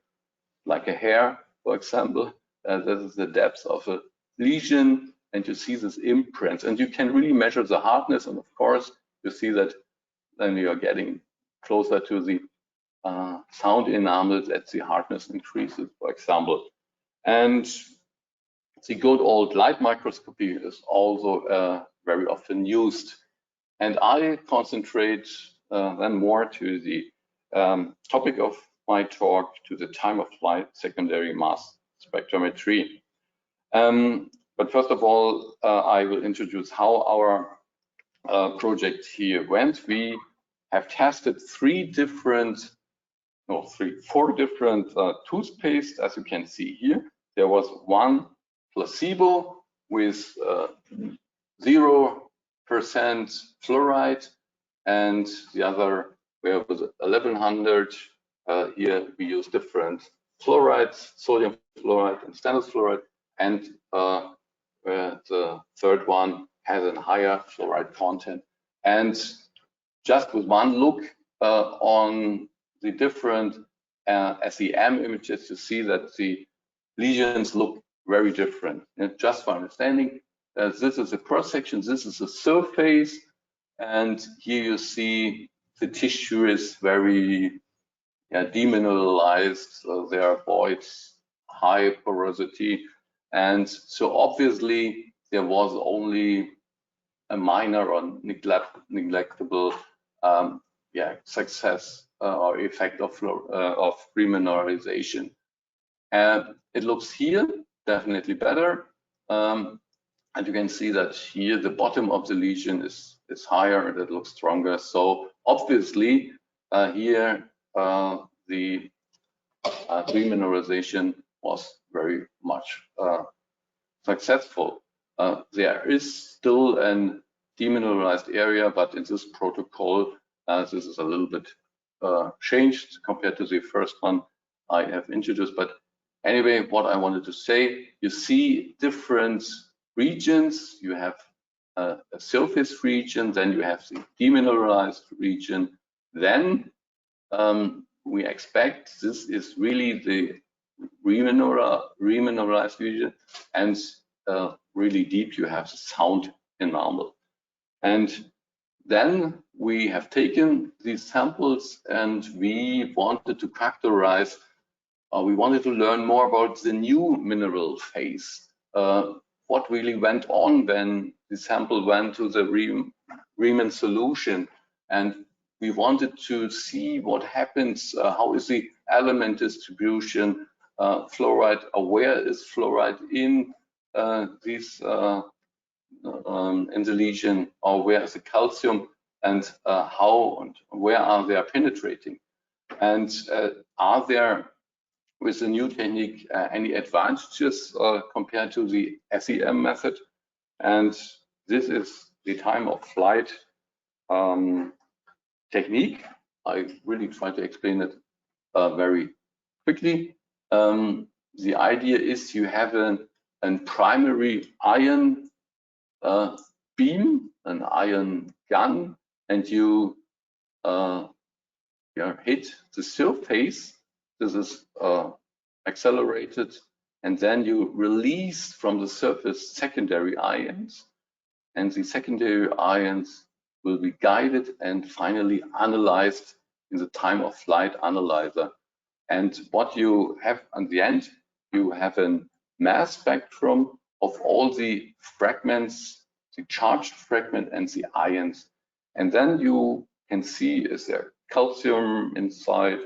like a hair, for example. This is the depth of a lesion, and you see this imprints, and you can really measure the hardness. And of course, you see that then you are getting closer to the sound enamel, that the hardness increases, for example. And the good old light microscopy is also very often used. And I concentrate then more to the topic of my talk, to the time of flight secondary mass spectrometry. But first of all, I will introduce how our project here went. We have tested four different toothpaste, as you can see here. There was one placebo with 0% fluoride, and the other where was 1100. Here we use different fluorides, sodium fluoride and stannous fluoride, and the third one has a higher fluoride content. And just with one look on the different SEM images, you see that the lesions look very different. And just for understanding, this is a cross section, this is a surface, and here you see the tissue is very demineralized, so there are voids, high porosity, and so obviously there was only a minor or neglectable success or effect of remineralization. And it looks here definitely better, and you can see that here the bottom of the lesion is higher and it looks stronger. So obviously here the remineralization was very much successful. There is still a demineralized area, but in this protocol, this is a little bit changed compared to the first one I have introduced. But anyway, what I wanted to say, you see different regions. You have a surface region, then you have the demineralized region. Then we expect this is really the remineralized region, and really deep you have the sound enamel. And then we have taken these samples and we wanted to characterize, we wanted to learn more about the new mineral phase. What really went on when the sample went to the remin solution, and we wanted to see what happens, how is the element distribution, fluoride, where is fluoride in this in the lesion, or where is the calcium, and how and where are they penetrating, and are there with the new technique any advantages compared to the SEM method. And this is the time of flight technique. I really try to explain it very quickly. The idea is you have a primary ion beam, an ion gun, and you hit the surface. This is accelerated, and then you release from the surface secondary ions, and the secondary ions will be guided and finally analyzed in the time of flight analyzer. And what you have at the end, you have a mass spectrum of all the fragments, the charged fragment and the ions. And then you can see, is there calcium inside?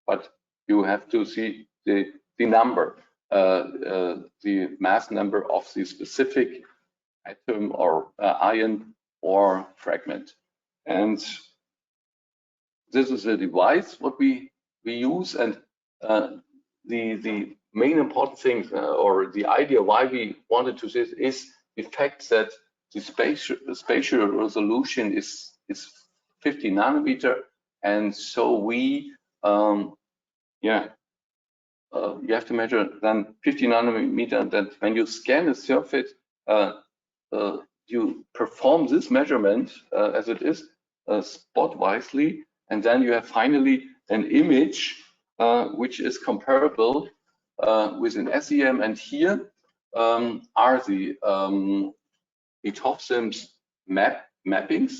But you have to see the number, the mass number of the specific atom or ion or fragment. And this is a device what we use, and the main important thing or the idea why we wanted to this is the fact that the spatial resolution is 50 nanometer, and so we you have to measure then 50 nanometer. That when you scan a surface, you perform this measurement as it is spot wisely, and then you have finally an image which is comparable with an SEM. And here are the TOF-SIMS mappings,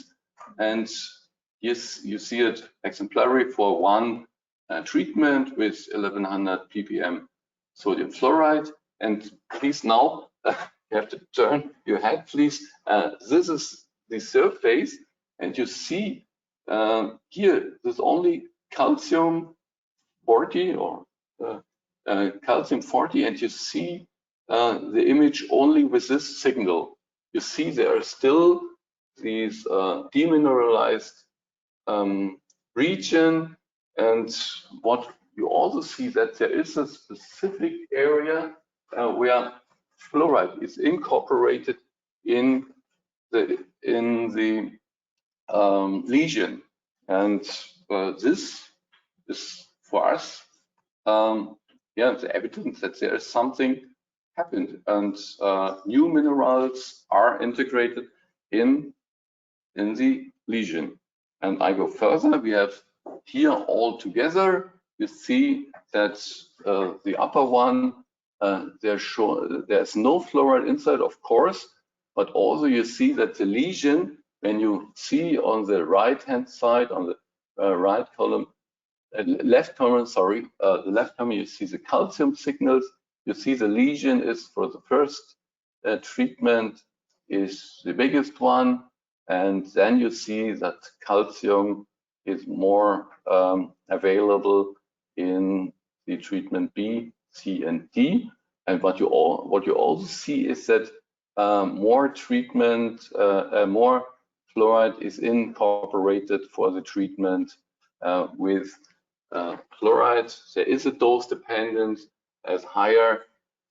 and yes, you see it exemplary for one treatment with 1100 ppm sodium fluoride. And please now you have to turn your head, please. This is the surface, and you see here there's only calcium 40 or calcium 40, and you see the image only with this signal. You see there are still these demineralized region, and what you also see that there is a specific area where fluoride is incorporated in the lesion, and this is for us the evidence that there is something happened, and new minerals are integrated in the lesion. And I go further. We have here all together. You see that the upper one, there's no fluoride inside, of course, but also you see that the lesion, when you see on the right-hand side, on the right column, left column, sorry, the left column, you see the calcium signals. You see the lesion is for the first treatment is the biggest one, and then you see that calcium is more available in the treatment B, C, and D. And what you also see is that more treatment, more fluoride is incorporated for the treatment with fluoride. There is a dose dependence. As higher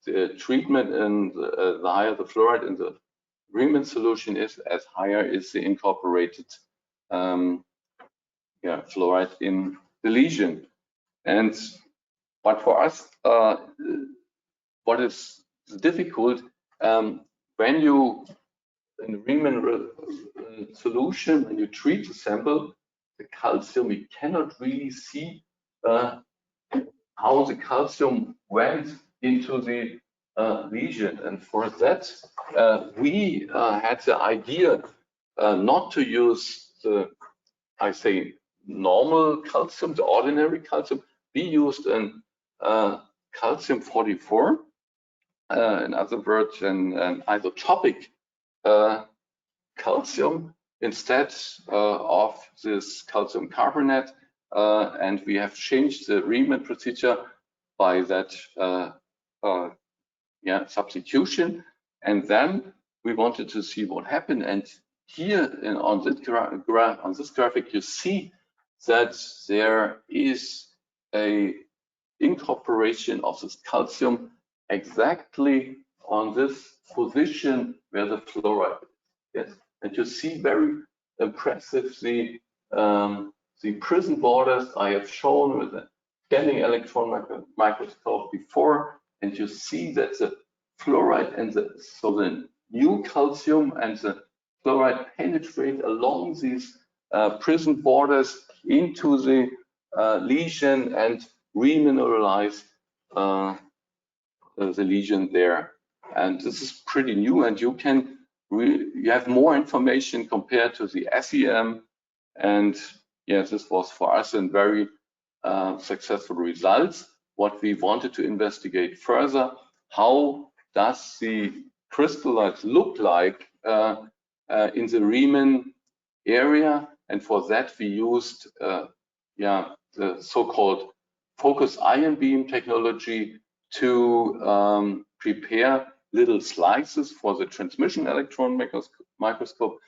the treatment and the higher the fluoride in the agreement solution is, as higher is the incorporated fluoride in the lesion. And but for us, what is difficult when you in the Riemann solution, when you treat the sample, the calcium, we cannot really see how the calcium went into the lesion. And for that, we had the idea not to use the, I say, normal calcium, the ordinary calcium. We used an calcium 44, in other words, an isotopic calcium instead of this calcium carbonate. And we have changed the Riemann procedure by that substitution. And then we wanted to see what happened. And here on this graphic, you see that there is a incorporation of this calcium exactly on this position where the fluoride is. Yes, and you see very impressive the prism borders I have shown with the scanning electron microscope before, and you see that the fluoride and the new calcium and the fluoride penetrate along these prism borders into the lesion and remineralize the lesion there. And this is pretty new, and you can you have more information compared to the SEM. And yes, this was for us a very successful results. What we wanted to investigate further, how does the crystallites look like in the Riemann area? And for that we used the so-called focus ion beam technology to prepare little slices for the transmission electron microscope.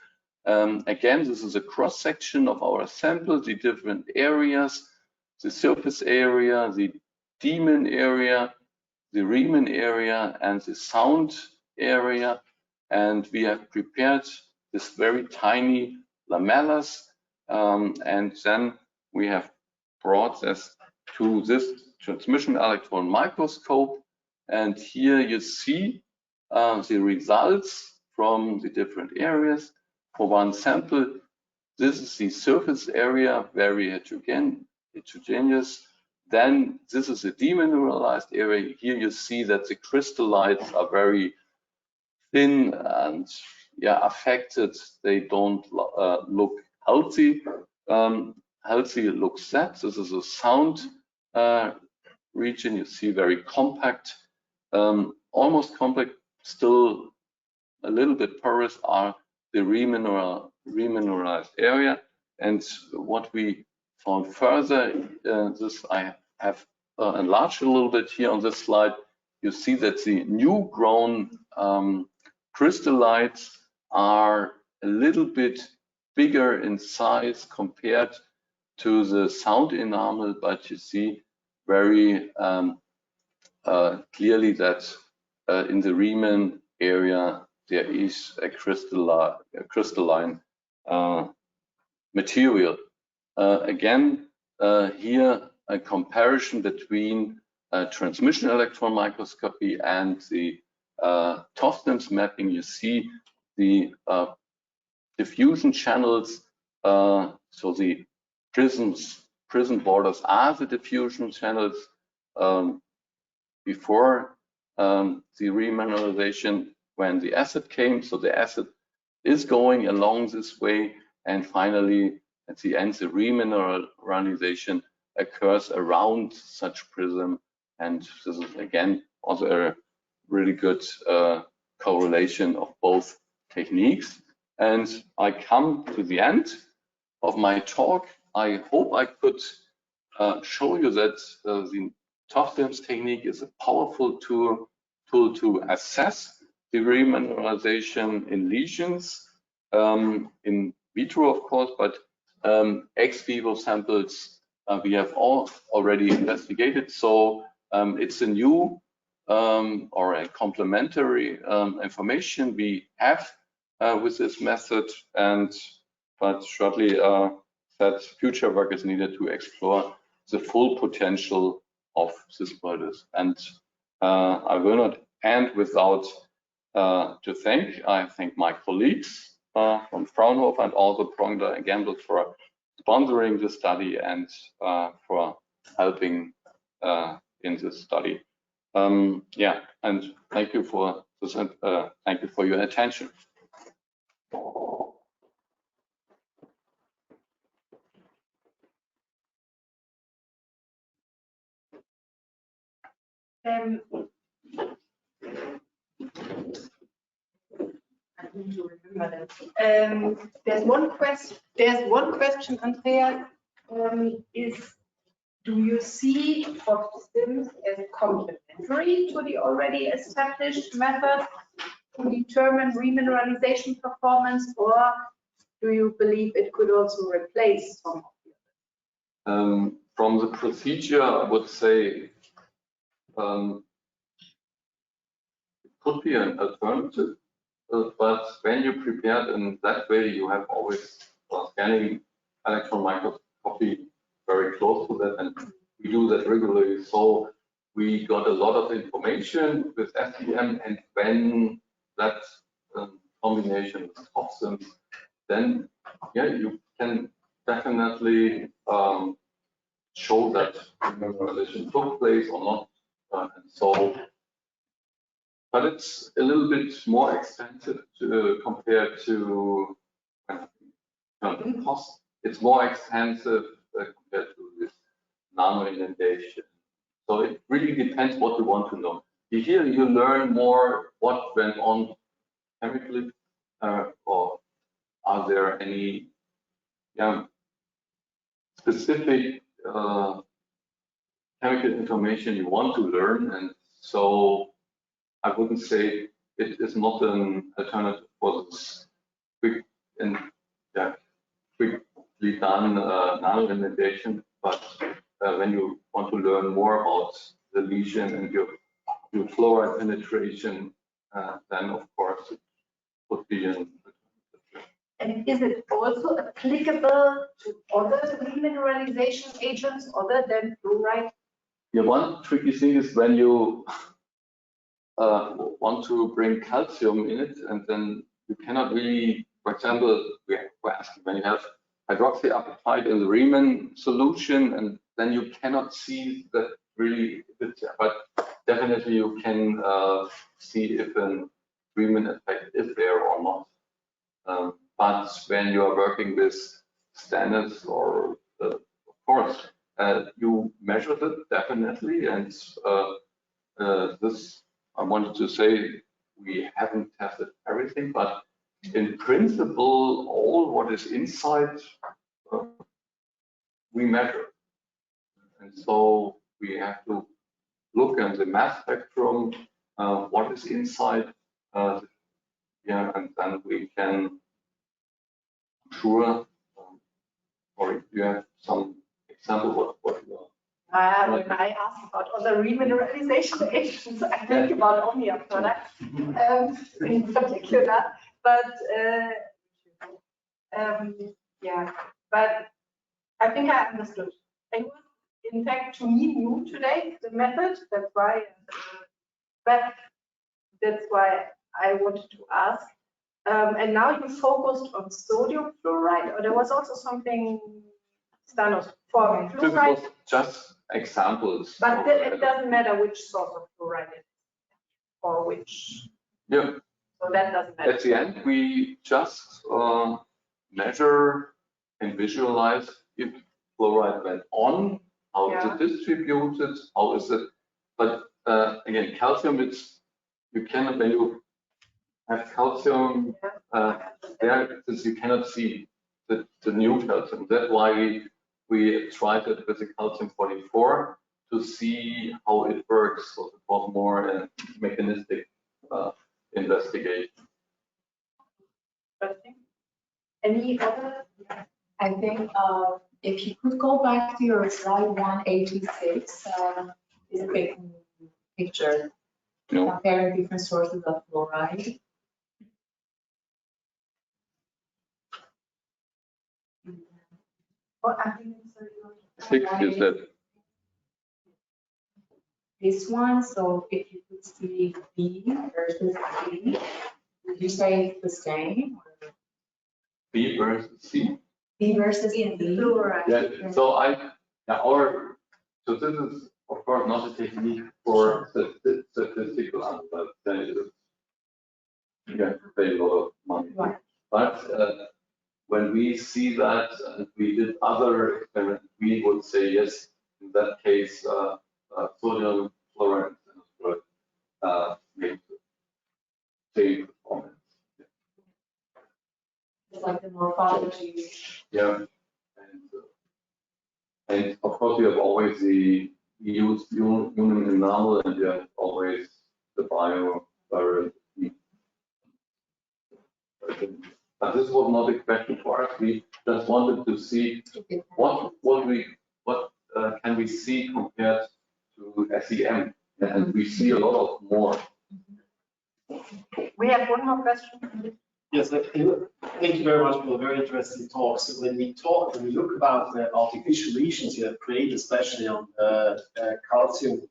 Again, this is a cross section of our sample, the different areas, the surface area, the Demon area, the Riemann area, and the sound area. And we have prepared this very tiny lamellas, and then we have brought this to this transmission electron microscope. And here you see the results from the different areas. For one sample, this is the surface area, very heterogeneous. Then this is a demineralized area. Here you see that the crystallites are very thin and affected. They don't look healthy. Healthy looks that. This is a sound region. You see very compact, almost compact, still a little bit porous are the remineralized area. And what we found further, this I have enlarged a little bit here on this slide. You see that the new grown crystallites are a little bit bigger in size compared to the sound enamel, but you see very clearly that in the Riemann area there is a crystalline material. Again, here a comparison between transmission electron microscopy and the TOF-SIMS mapping. You see the diffusion channels, so the prism borders are the diffusion channels before the remineralization when the acid came. So the acid is going along this way, and finally at the end the remineralization occurs around such prism, and this is again also a really good correlation of both techniques. And I come to the end of my talk. I hope I could show you that the TOF-SIMS technique is a powerful tool to assess the remineralization in lesions, in vitro of course, but ex vivo samples we have all already investigated. So it's a new or a complementary information we have with this method, but shortly that future work is needed to explore the full potential of this models. And I will not end without I thank my colleagues from Fraunhofer and also Procter & Gamble for sponsoring the study and for helping in this study. And thank you for this, thank you for your attention. There's one question, Andrea, is do you see TOF-SIMS as complementary to the already established method to determine remineralization performance, or do you believe it could also replace some of the From the procedure, I would say it could be an alternative. But when you prepare it in that way, you have always scanning electron microscopy very close to that, and we do that regularly. So we got a lot of information with SEM, and when that combination with TOF-SIMS, then you can definitely show that remineralization took place or not. And so, but it's a little bit more expensive compared to cost. It's more expensive compared to this nano inundation. So it really depends what you want to know. Here you learn more what went on chemically, or are there any specific chemical information you want to learn. And so I wouldn't say it is not an alternative for this quick and quickly done nano inundation, but when you want to learn more about the lesion and your fluoride penetration, then of course it would be an alternative. And is it also applicable to other remineralization agents other than fluoride? Yeah, one tricky thing is when you want to bring calcium in it, and then you cannot really, for example, we're asking when you have hydroxyapatite in the remin solution, and then you cannot see that really, but definitely you can see if a remin effect is there or not. But when you are working with standards, or of course, you measure that definitely, and this I wanted to say we haven't tested everything, but in principle, all what is inside we measure, and so we have to look at the mass spectrum, what is inside, and then we can sure, or you have some example what you are. When I ask about other remineralization agents, I think about Omya products in particular. But but I think I understood. It was, in fact, to me new today, the method. That's why. But that's why I wanted to ask. And now you focused on sodium fluoride, or there was also something standard for fluoride. This was just examples. But it doesn't matter which source of fluoride it is, or which. Yeah. So that doesn't matter. At the end, we just measure and visualize if fluoride went on, how is it distributed, how is it. But again, calcium, it's you cannot, when you have calcium there, since you cannot see the new calcium. That's why we tried it with the calcium 44 to see how it works. So it was more a mechanistic investigation. Any other? I think if you could go back to your slide 186, is a big picture comparing different sources of fluoride. Six, you said. This one, so if you could see B versus C, would you say it's the same? B versus C? B versus C. Yeah, so so this is of course not a technique for statistical answer, but you have to pay a lot of money. Right. But when we see that and we did other experiments, we would say yes, in that case, sodium fluoride makes the same performance. It's like the morphology. Yeah, and of course you have always the human enamel, and you have always the bio. But this was not a question for us. We just wanted to see what can we see compared to SEM, and we see a lot of more. We have one more question. Yes, thank you very much for a very interesting talk. So when we look about the artificial lesions you have created, especially on the calcium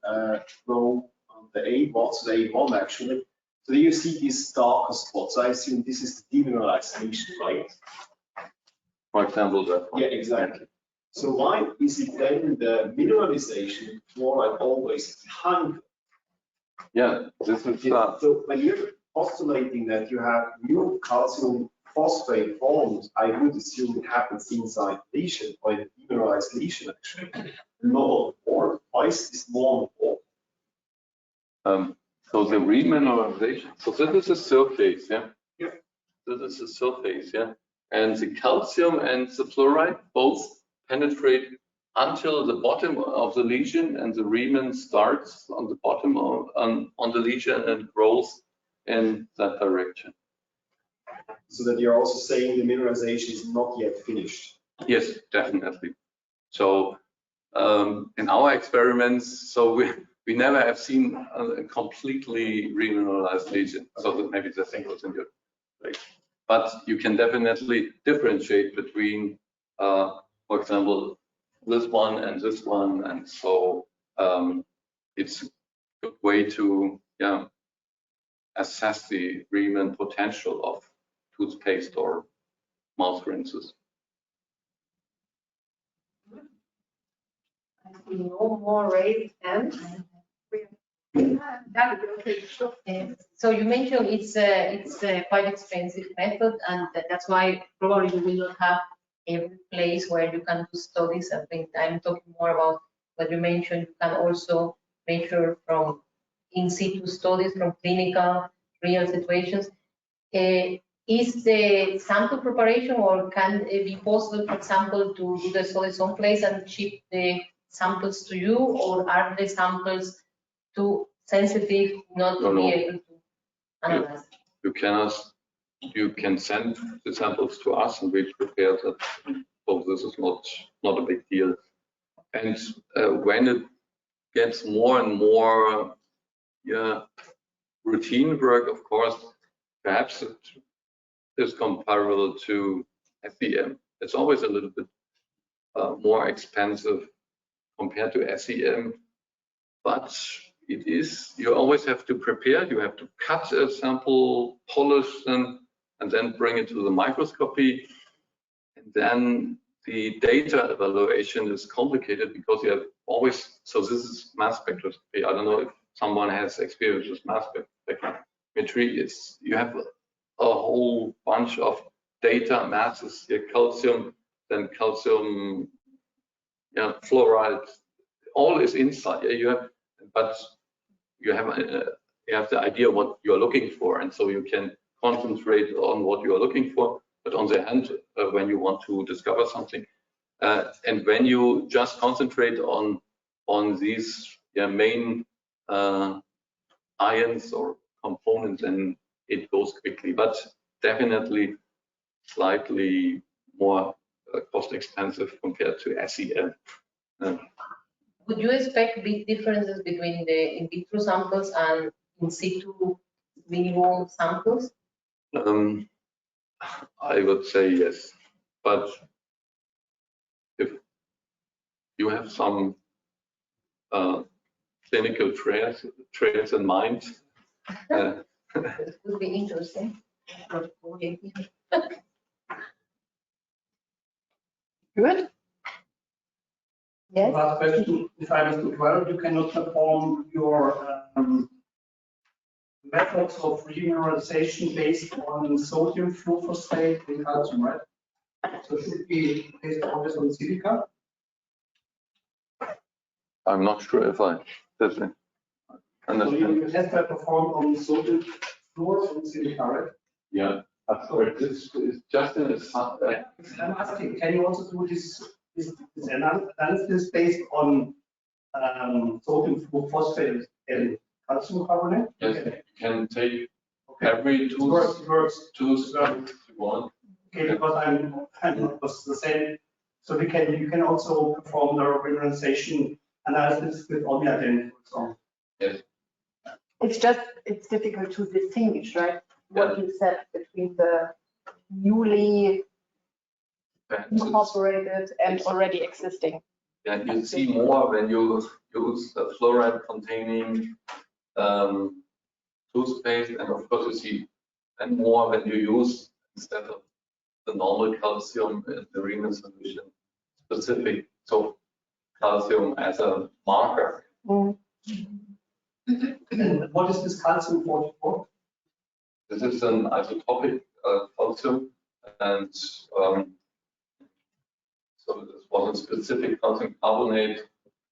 flow on the A1, so the A1 actually, so you see these darker spots. I assume this is the demineralization, right? For example, that one. Yeah, exactly. So why is it then the mineralization fluoride always behind? Yeah, this is So when you're postulating that you have new calcium phosphate formed, I would assume it happens inside lesion or in mineralized lesion actually. Not or twice is more important. so the remineralization. So this is a surface, yeah. Yeah. This is a surface, yeah. And the calcium and the fluoride both penetrate until the bottom of the lesion, and the remin starts on the bottom of, on the lesion and grows in that direction. So that you're also saying the mineralization is not yet finished. Yes, definitely. So in our experiments, so we never have seen a completely remineralized lesion. So that maybe the thing was in your place. But you can definitely differentiate between, for example, this one and this one, and so it's a good way to assess the remin potential of toothpaste or mouth rinses. I see no more raised hands. So you mentioned it's a quite expensive method, and that's why probably you will not have every place where you can do studies. I think I'm talking more about what you mentioned. You can also measure from in situ studies, from clinical real situations. Is the sample preparation, or can it be possible, for example, to do the study someplace and ship the samples to you, or are the samples too sensitive not to be able to analyze? You can send the samples to us and we prepare that. So this is not a big deal. And when it gets more and more routine work, of course, perhaps it is comparable to SEM. It's always a little bit more expensive compared to SEM, but it is, you always have to prepare, you have to cut a sample, polish them, and then bring it to the microscopy. And then the data evaluation is complicated because you have always, so this is mass spectroscopy. I don't know if someone has experience with mass spectrometry. It's, you have a whole bunch of data masses, calcium, then calcium, fluoride, all is inside. You have, but you have the idea what you're looking for, and so you can concentrate on what you are looking for. But on the hand, when you want to discover something, and when you just concentrate on these main ions or components, then it goes quickly. But definitely slightly more cost expensive compared to SEM. Would you expect big differences between the in vitro samples and in situ minimal samples? I would say yes, but if you have some clinical trails in mind, it would be interesting. Good. Yes. Last question, if I understood well, you cannot perform your methods of remineralization based on sodium fluphosphate and calcium, right? So it should be based always on silica. I'm not sure if I understand. So you have to perform on sodium fluoride and silica, right? Yeah, this is just an example. I'm asking, can you also do this analysis based on sodium fluphosphate and calcium carbonate? Yes, you can take every tooth one. Okay, because I'm the same. So you can also perform the remineralization analysis with Omya then, for example. Yes. It's difficult to distinguish, right? What you said between the newly incorporated and already existing. Yeah, you see more when you use fluoride containing toothpaste, and of course you see and more when you use, instead of the normal calcium in the remin solution, specific calcium as a marker. Mm. What is this calcium 44? This is an isotopic calcium, and so this was a specific calcium carbonate,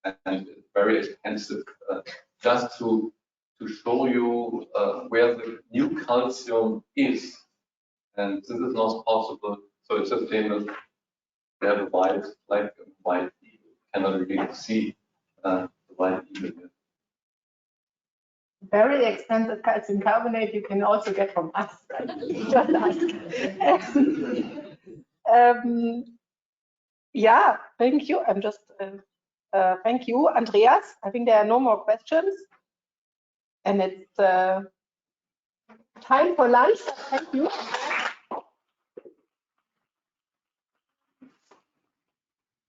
and it's very expensive. Just to show you where the new calcium is, and this is not possible. So it's a famous. We have a white, like a white eagle. Cannot really see the white eagle here. Very expensive calcium carbonate you can also get from us, right? Just ask. Yeah, thank you. I'm just, thank you, Andreas. I think there are no more questions. And it's time for lunch. Thank you.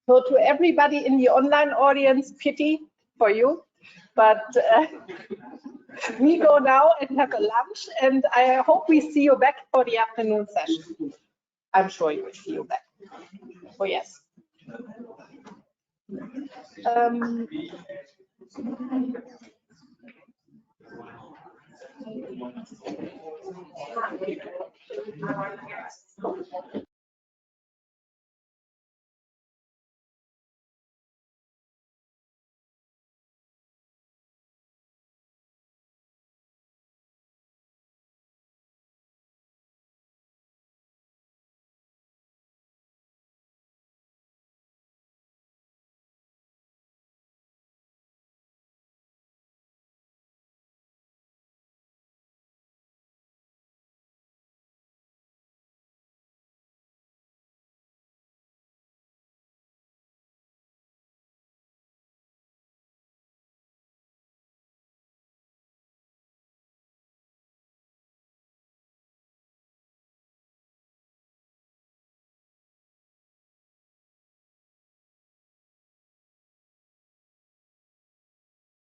So to everybody in the online audience, pity for you. But we go now and have a lunch, and I hope we see you back for the afternoon session. I'm sure you will see you back. Oh, yes.